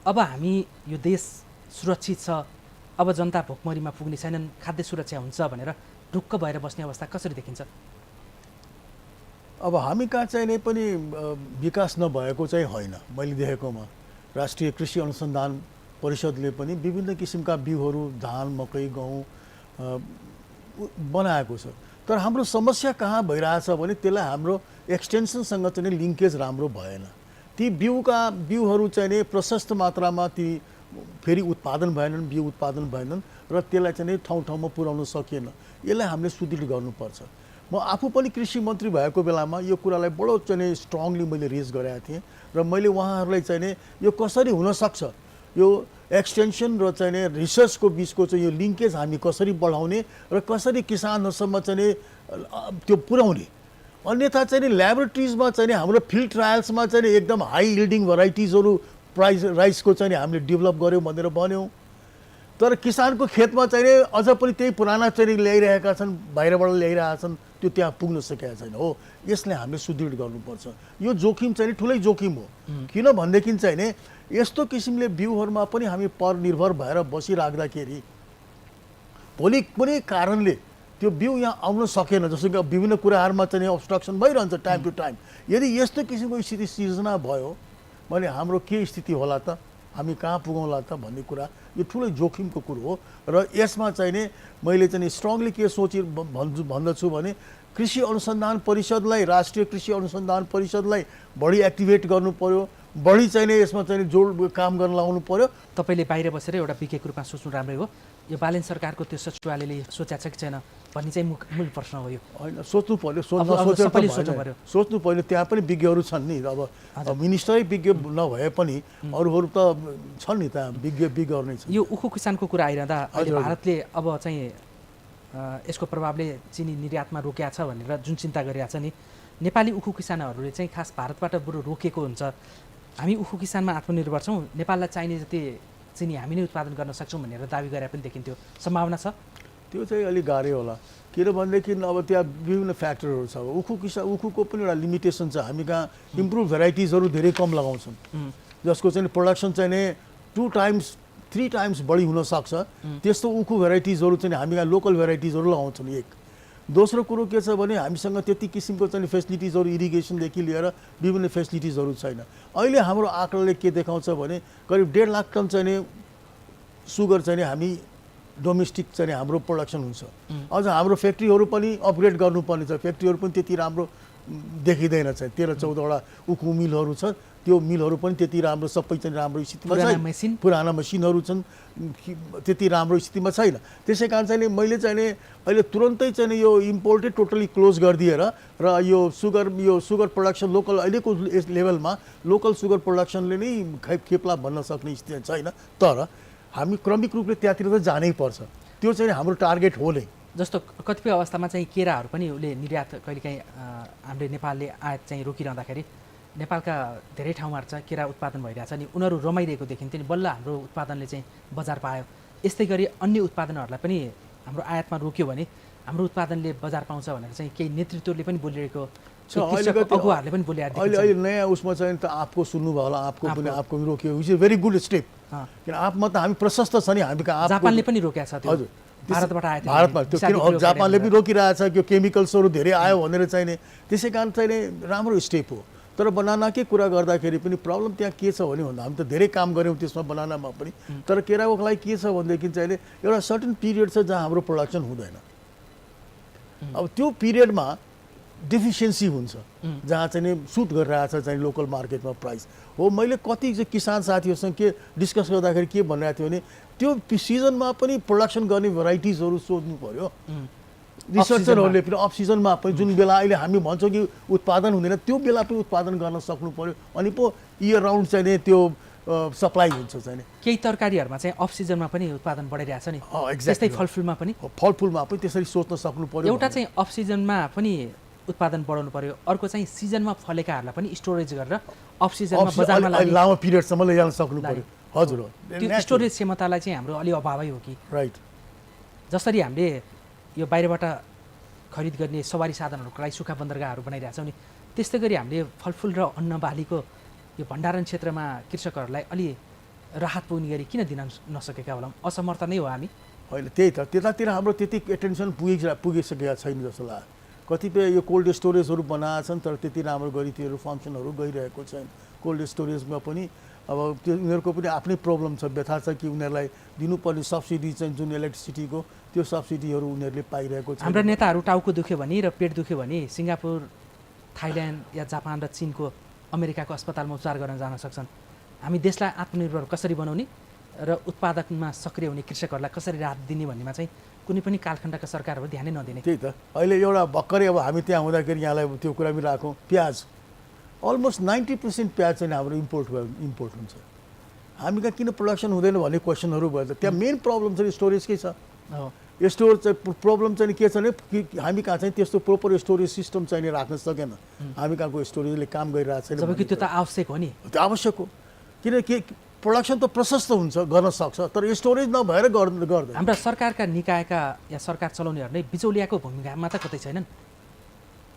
अब हामी यो देश सुरक्षित छ, अब जनता भोकमरीमा पुग्ने छैनन्, खाद्य सुरक्षा हुन्छ भनेर ढुक्क भएर बस्ने अवस्था कसरी देखिन्छ? अब हामी कहाँ चाहिँ नै पनि विकास नभएको चाहिँ होइन। मैले देखेकोमा राष्ट्रिय कृषि अनुसन्धान परिषदले पनि विभिन्न किसिमका बिउहरू धान मकै गहुँ बनाएको छ। तर हाम्रो समस्या कहाँ भइरहेछ भने त्यसलाई हाम्रो एक्सटेन्सनसँग चाहिँ लिङ्केज राम्रो भएन। ती बिउहरू चाहिँ नि प्रशस्त मात्रामा ती फेरि उत्पादन भएनन्, बिउ उत्पादन भएनन् र त्यसलाई चाहिँ ठाउँ ठाउँमा पुर्याउन सकिएन। यसलाई हामीले सुदृढ गर्नुपर्छ। म आफू पनि कृषि मन्त्री भएको बेलामा यो कुरालाई बडो चाहिँ स्ट्रङली मैले रेज गरेको थिएँ र मैले उहाँहरूलाई चाहिँ नि यो कसरी हुनसक्छ, यो एक्सटेन्सन र चाहिँ रिसर्चको बिचको चाहिँ यो लिङ्केज हामी कसरी बढाउने र कसरी किसानहरूसम्म चाहिँ त्यो पुर्याउने। अन्यथा चाहिँ ल्याबोरेटरिजमा चाहिँ हाम्रो फिल्ड ट्रायल्समा चाहिँ एकदम हाई यिल्डिङ भराइटिजहरू राइसको चाहिँ हामीले डेभलप गऱ्यौँ भनेर भन्यौँ। तर किसानको खेतमा चाहिँ अझ पनि त्यही पुराना चाहिँ ल्याइरहेका छन्, बाहिरबाट ल्याइरहेका छन्, त्यो त्यहाँ पुग्न सकेका छैन। हो, यसले हामीले सुदृढ गर्नुपर्छ। यो जोखिम चाहिँ ठुलै जोखिम हो। किन भनेदेखि चाहिँ नि यस्तो किसिमले बिउहरूमा पनि हामी परनिर्भर भएर बसिराख्दाखेरि भोलि कुनै कारणले त्यो बिउ यहाँ आउन सकेन, जस्तो कि विभिन्न कुराहरूमा चाहिँ अब्स्ट्रक्सन भइरहन्छ टाइम टु टाइम। यदि यस्तो किसिमको स्थिति सिर्जना भयो भने हाम्रो के स्थिति होला त, हामी कहाँ पुगौँला त भन्ने कुरा यो ठुलो जोखिमको कुरो हो। र यसमा चाहिँ नि मैले चाहिँ स्ट्रङली के भन्दछु भने कृषि अनुसन्धान परिषदलाई, राष्ट्रिय कृषि अनुसन्धान परिषदलाई बढी एक्टिभेट गर्नु पर्यो, बढी चाहिँ नि यसमा चाहिँ जोड काम गर्न लगाउनु पर्यो। तपाईँले बाहिर बसेर एउटा विज्ञको रूपमा सोच्नु राम्रै हो। यो बालेन सरकारको त्यो सचिवालयले सोचेको छ कि छैन भन्ने चाहिँ मूल प्रश्न हो। यो होइन, सोच्नु पर्यो, सोच्नु पर्यो। त्यहाँ पनि विज्ञहरू छन् नि। अब मिनिस्टरै विज्ञ नभए पनि अरूहरू त छन् नि, त्यहाँ विज्ञहरू नै छन्। यो उखु किसानको कुरा आइरहँदा अहिले भारतले अब चाहिँ यसको प्रभावले चिनी निर्यातमा रोकिया छ भनेर जुन चिन्ता गरिरहेको छ नि, नेपाली उखु किसानहरूले चाहिँ खास भारतबाट बरु रोकेको हुन्छ। हामी उखु किसानमा आत्मनिर्भर छौँ, नेपाललाई चाहिने जति चिनी हामी नै उत्पादन गर्न सक्छौँ भनेर दाबी गरे पनि देखिन्थ्यो। सम्भावना छ? त्यो चाहिँ अलिक गाह्रै होला। किनभनेदेखि अब त्यहाँ विभिन्न फ्याक्टरहरू छ। उखुको पनि एउटा लिमिटेसन छ। हामी कहाँ इम्प्रुभ भेराइटिजहरू धेरै कम लगाउँछौँ, जसको चाहिँ प्रोडक्सन चाहिँ नै 2 टाइम्स 3 टाइम्स बढी हुनसक्छ। त्यस्तो उखु भेराइटिजहरू चाहिँ हामी कहाँ लोकल भेराइटिजहरू लगाउँछौँ। एक दोस्रो कुरो के छ भने हामीसँग त्यति किसिमको चाहिँ फेसिलिटिजहरू इरिगेसनदेखि लिएर विभिन्न फेसिलिटिजहरू छैन। अहिले हाम्रो आँकडाले के देखाउँछ भने करिब 1.5 लाख टन चाहिँ नि सुगर चाहिँ नि हामी डोमेस्टिक चाहिँ हाम्रो प्रोडक्सन हुन्छ। अझ हाम्रो फ्याक्ट्रीहरू पनि अपग्रेड गर्नुपर्ने छ। फ्याक्ट्रीहरू पनि त्यति राम्रो देखिँदैन छ। 13-14वटा उखु मिलहरू छ, त्यो मिलहरू पनि त्यति राम्रो सबै चाहिँ राम्रो स्थितिमा छैन। पुराना मसिनहरू छन्, त्यति राम्रो स्थितिमा छैन। त्यसै कारण चाहिँ मैले चाहिँ अहिले तुरन्तै चाहिँ यो इम्पोर्टै टोटली क्लोज गरिदिएर र यो सुगर प्रोडक्सन लोकल अहिलेको लेभलमा लोकल सुगर प्रोडक्सनले नै खेप्ला भन्न सक्ने स्थिति छैन। तर हामी क्रमिक रूपले त्यहाँतिर त जानै पर्छ। त्यो चाहिँ हाम्रो टार्गेट हो नै। जस्तो कतिपय अवस्थामा चाहिँ केराहरू पनि उसले निर्यात कहिलेकाहीँ हामीले नेपालले आयात चाहिँ रोकिरहँदाखेरि नेपालका धेरै ठाउँहरू छ केरा उत्पादन भइरहेछ नि, उनीहरू रमाइरहेको देखिन्थ्यो नि, बल्ल हाम्रो उत्पादनले चाहिँ बजार पायो। यस्तै गरी अन्य उत्पादनहरूलाई पनि हाम्रो आयातमा रोक्यो भने हाम्रो उत्पादनले बजार पाउँछ भनेर चाहिँ केही नेतृत्वले पनि बोलिरहेको छ, अगुवाहरूले पनि बोलिरहेको। अहिले नयाँ उसमा चाहिँ त आपको सुन्नुभयो होला, आपको पनि रोक्यो, which is very good step. किन आपमा त हामी प्रशस्त छ नि, हामी जापानले पनि रोकेको छ। हजुर, भारतबाट आयो, भारतमा त्यो किन जापानले पनि रोकिरहेछ, त्यो केमिकल्सहरू धेरै आयो भनेर चाहिँ नि। त्यसै कारण चाहिँ राम्रो स्टेप हो। तर बनानाकै कुरा गर्दाखेरि पनि प्रब्लम त्यहाँ के छ भने हामी त धेरै काम गऱ्यौँ त्यसमा बनानामा पनि। तर केराको लागि के छ भनेदेखि चाहिँ एउटा सर्टेन पिरियड छ जहाँ हाम्रो प्रोडक्सन हुँदैन। अब त्यो पिरियडमा डेफिसियन्सी हुन्छ जहाँ चाहिँ नि सुट गरिरहेछ चाहिँ लोकल मार्केटमा प्राइस हो। मैले कति चाहिँ किसान साथीहरूसँग के डिस्कस गर्दाखेरि के भनिरहेको थियो भने त्यो सिजनमा पनि प्रोडक्सन गर्ने भेराइटिजहरू सोध्नु पर्यो। रिसर्चरहरूले पनि अफ सिजनमा पनि जुन बेला अहिले हामी भन्छौँ कि उत्पादन हुँदैन त्यो बेला पनि उत्पादन गर्न सक्नु पर्यो, अनि पो इयर राउन्ड चाहिँ नि त्यो सप्लाई हुन्छ चाहिँ नि। केही तरकारीहरूमा चाहिँ अफ सिजनमा पनि उत्पादन बढिरहेछ नि, त्यस्तै फलफुलमा पनि त्यसरी सोच्न सक्नु पर्यो। एउटा चाहिँ अफ सिजनमा पनि उत्पादन बढाउनु पर्यो, अर्को चाहिँ सिजनमा फलेकाहरूलाई पनि स्टोरेज गरेर अफ सिजनमा बजारमा लामो पिरियडसम्म लैजान सक्नु पर्यो। हजुर हो, त्यो स्टोरेज क्षमतालाई चाहिँ हाम्रो अलि अभावै हो कि। राइट। जसरी हामीले यो बाहिरबाट खरिद गर्ने सवारी साधनहरूको लागि सुक्खा बन्दरगाहहरू बनाइरहेछौँ नि, त्यस्तै गरी हामीले फलफुल र अन्न बालीको यो भण्डारण क्षेत्रमा कृषकहरूलाई अलि राहत पुग्ने गरी किन दिन नसकेका होलाौँ? असमर्थ नै हो हामी? होइन, त्यही त, त्यतातिर हाम्रो त्यति एटेन्सन पुगिसकेका छैन जस्तो लाग्यो। कतिपय यो कोल्ड स्टोरेजहरू बनाएका छन् तर त्यति राम्रो गरी त्योहरू फङ्सनहरू गइरहेको छैन। कोल्ड स्टोरेजमा पनि अब त्यो उनीहरूको पनि आफ्नै प्रब्लम छ, व्यथा छ कि उनीहरूलाई दिनुपर्ने सब्सिडी चाहिँ जुन इलेक्ट्रिसिटीको त्यो सब्सिडीहरू उनीहरूले पाइरहेको छ। हाम्रा नेताहरू टाउको दुख्यो भने र पेट दुख्यो भने सिङ्गापुर, थाइल्यान्ड या जापान र चीनको अमेरिकाको अस्पतालमा उपचार गर्न जान सक्छन्। हामी देशलाई आत्मनिर्भर कसरी बनाउने र उत्पादनमा सक्रिय हुने कृषकहरूलाई कसरी राहत दिने भन्नेमा चाहिँ कुनै पनि कालखण्डका सरकारहरू ध्यानै नदिने। त्यही त, अहिले एउटा भर्खरै अब हामी त्यहाँ हुँदाखेरि यहाँलाई त्यो कुरा पनि राखौँ, प्याज अलमोस्ट 90% प्याज चाहिँ हाम्रो इम्पोर्ट हुन्छ। हामी कहाँ किन प्रोडक्सन हुँदैन भन्ने क्वेसनहरू भयो। त त्यहाँ मेन प्रब्लम चाहिँ स्टोरेजकै छ। स्टोर चाहिँ प्रब्लम चाहिँ के छ भने हामी कहाँ चाहिँ त्यस्तो प्रोपर स्टोरेज सिस्टम चाहिँ राख्न सकेन। हामी कहाँको स्टोरेजले काम गरिरहेको छैन। जबकि त्यो त आवश्यक हो नि। त्यो आवश्यक हो, किनकि प्रोडक्सन त प्रशस्त हुन्छ, गर्न सक्छ, तर स्टोरेज नभएर गर्दैन। हाम्रा सरकारका निकायका या सरकार चलाउनेहरूले बिचौलियाको भूमिकामा त कतै छैनन्।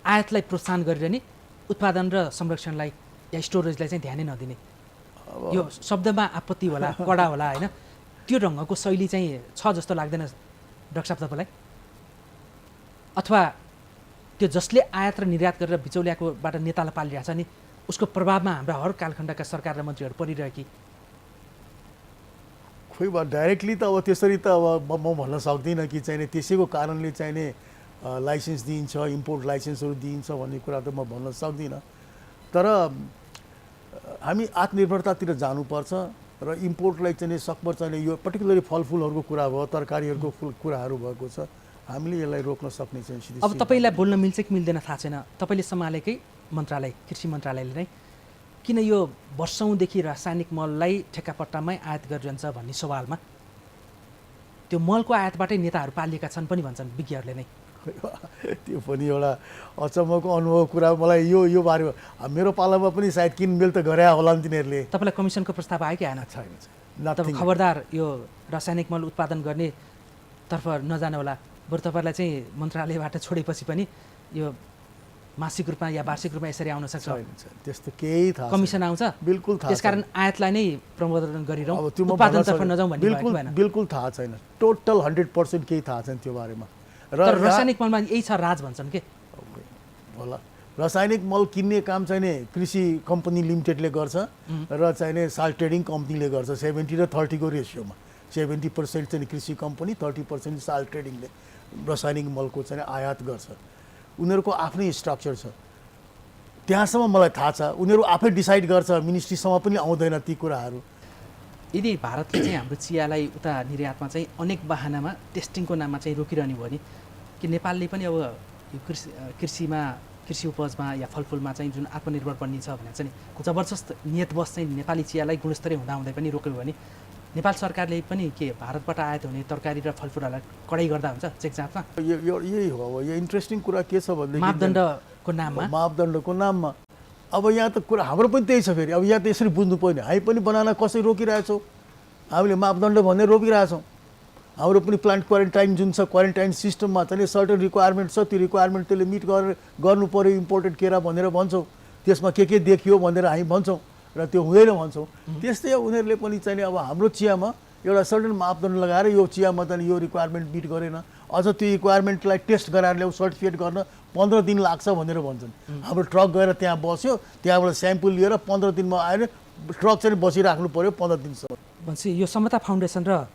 आयातलाई प्रोत्साहन गरिरहने, उत्पादन र संरक्षणलाई या स्टोरेजलाई चाहिँ ध्यानै नदिने। यो शब्दमा आपत्ति होला, कडा होला, होइन, त्यो ढङ्गको शैली चाहिँ छ जस्तो लाग्दैन डाक्टर साहब तपाईँलाई? अथवा त्यो जसले आयात र निर्यात गरेर बिचौलियाकोबाट नेतालाई पालिरहेछ नि उसको प्रभावमा हाम्रा हर कालखण्डका सरकार र मन्त्रीहरू परिरहे कि? खोइ बा डाइरेक्टली त अब त्यसरी त अब म भन्न सक्दिनँ कि चाहिँ त्यसैको कारणले चाहिँ लाइसेन्स दिइन्छ, इम्पोर्ट लाइसेन्सहरू दिइन्छ भन्ने कुरा त म भन्न सक्दिनँ। तर हामी आत्मनिर्भरतातिर जानुपर्छ र इम्पोर्टलाई चाहिँ सकभर चाहिँ यो पर्टिकुलरली फलफुलहरूको कुरा भयो, तरकारीहरूको कुराहरू भएको छ, हामीले यसलाई रोक्न सक्ने चाहिँ। अब तपाईँलाई बोल्न मिल्छ कि मिल्दैन थाहा छैन, तपाईँले सम्हालेकै मन्त्रालय, कृषि मन्त्रालयले नै किन यो वर्षौँदेखि रासायनिक मललाई ठेक्कापट्टामै आयात गरिरहन्छ भन्ने सवालमा त्यो मलको आयातबाटै नेताहरू पालिएका छन् पनि भन्छन् विज्ञहरूले नै। त्यो पनि एउटा अचम्मको अनुभव कुरा। मलाई यो बारेमा मेरो पालामा पनि सायद किनमेल त गरे होला नि तिनीहरूले। तपाईँलाई कमिसनको प्रस्ताव आयो कि आएन? छैन। तपाईँ खबरदार यो रासायनिक मल उत्पादन गर्ने तर्फ नजानु होला, बरु तपाईँलाई चाहिँ मन्त्रालयबाट छोडेपछि पनि यो मासिक रूपमा या वार्षिक रूपमा यसरी आउन सक्छ। त्यस्तो केही थाहा कमिसन आउँछ, बिल्कुल थाहा। त्यसकारण आयातलाई नै प्रबन्धन गरिरहँ, उत्पादनतर्फ नजाउँ भन्ने भएन? बिल्कुल थाहा छैन, टोटल 100% केही थाहा छैन त्यो बारेमा। तर रासायनिक मलमा यही छ राज भन्छन् के होला। रासायनिक मल किन्ने काम चाहिँ नि कृषि कम्पनी लिमिटेडले गर्छ र चाहिँ नि साल ट्रेडिङ कम्पनीले गर्छ। 70 र 30 को रेसियोमा 70% चाहिँ कृषि कम्पनी, 30% साल ट्रेडिङले रासायनिक मलको चाहिँ आयात गर्छ। उनीहरूको आफ्नै स्ट्रक्चर छ, त्यहाँसम्म मलाई थाहा छ। उनीहरू आफै डिसाइड गर्छ, मिनिस्ट्रीसम्म पनि आउँदैन ती कुराहरू। यदि भारतले चाहिँ हाम्रो चियालाई उता निर्यातमा चाहिँ अनेक बहानामा टेस्टिङको नाममा चाहिँ रोकिरहने भयो भने कि नेपालले पनि अब यो कृषि उपजमा या फलफुलमा चाहिँ जुन आत्मनिर्भर बनिन्छ भनेर चाहिँ जबरजस्त नियतवश चाहिँ नेपाली चियालाई गुणस्तरीय हुँदाहुँदै पनि रोक्यो भने नेपाल सरकारले पनि के भारतबाट आयात हुने तरकारी र फलफुलहरूलाई कडाइ गर्दा हुन्छ चेकचापमा? यही हो। अब यो इन्ट्रेस्टिङ कुरा के छ भन्दाखेरि मापदण्डको नाममा अब यहाँ त कुरा हाम्रो पनि त्यही छ। फेरि अब यहाँ त यसरी बुझ्नु पर्ने, हामी पनि बनाउन कसरी रोकिरहेछौँ? हामीले मापदण्ड भनेर रोकिरहेछौँ। हाम्रो पनि प्लान्ट क्वारेन्टाइन जुन छ, क्वारेन्टाइन सिस्टममा चाहिँ सर्टेन रिक्वायरमेन्ट छ, त्यो रिक्वायरमेन्ट त्यसले मिट गर्नु पऱ्यो इम्पोर्टेड केरा भनेर भन्छौँ। त्यसमा के देखियो भनेर हामी भन्छौँ र त्यो हुँदैन भन्छौँ। त्यस्तै उनीहरूले पनि चाहिँ अब हाम्रो चियामा एउटा सर्टेन मापदण्ड लगाएर यो चियामा त यो रिक्वायरमेन्ट मिट गरेन, अझ त्यो रिक्वायरमेन्टलाई टेस्ट गराएर ल्याऊ, सर्टिफिकेट गर्न 15 दिन लाग्छ भनेर भन्छन्। हाम्रो ट्रक गएर त्यहाँ बस्यो, त्यहाँबाट स्याम्पल लिएर 15 दिनमा आएर ट्रक चाहिँ बसिराख्नु पऱ्यो 15 दिनसम्म। भनेपछि यो समता फाउन्डेसन र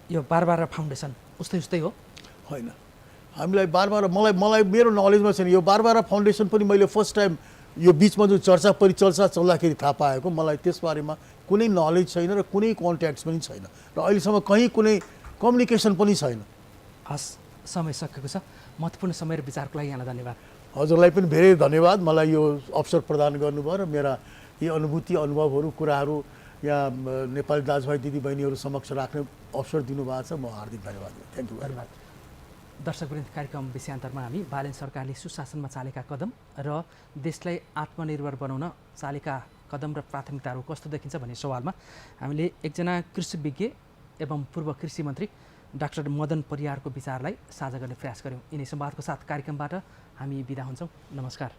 यो बारबारा फाउन्डेसन उस्तै हो? होइन, हामीलाई बार मलाई मेरो नलेजमा छैन यो बारबारा फाउन्डेसन पनि मैले फर्स्ट टाइम यो बिचमा जुन परिचर्चा चल्दाखेरि थाहा पाएको मलाई त्यसबारेमा कुनै नलेज छैन र कुनै कन्ट्याक्ट्स पनि छैन र अहिलेसम्म कहीँ कुनै कम्युनिकेसन पनि छैन। हस्, समय सकेको छ। महत्त्वपूर्ण समय र विचारको लागि यहाँलाई धन्यवाद। हजुरलाई पनि धेरै धन्यवाद मलाई यो अवसर प्रदान गर्नुभयो र मेरा यी अनुभूति अनुभवहरू कुराहरू यहाँ नेपाली दाजुभाइ दिदीबहिनीहरू समक्ष राख्ने अवसर दिनुभएको छ। म हार्दिक धन्यवाद। Thank you. धन्यवाद। दर्शकवृन्द, कार्यक्रम विषयान्तरमा हामी बालेन सरकारले सुशासनमा चालेका कदम र देशलाई आत्मनिर्भर बनाउन चालेका कदम र प्राथमिकताहरू कस्तो देखिन्छ भन्ने सवालमा हामीले एकजना कृषि विज्ञ एवं पूर्व कृषि मन्त्री डाक्टर मदन परियारको विचारलाई साझा गर्ने प्रयास गऱ्यौँ। यिनै संवादको साथ कार्यक्रमबाट हामी बिदा हुन्छौँ। नमस्कार।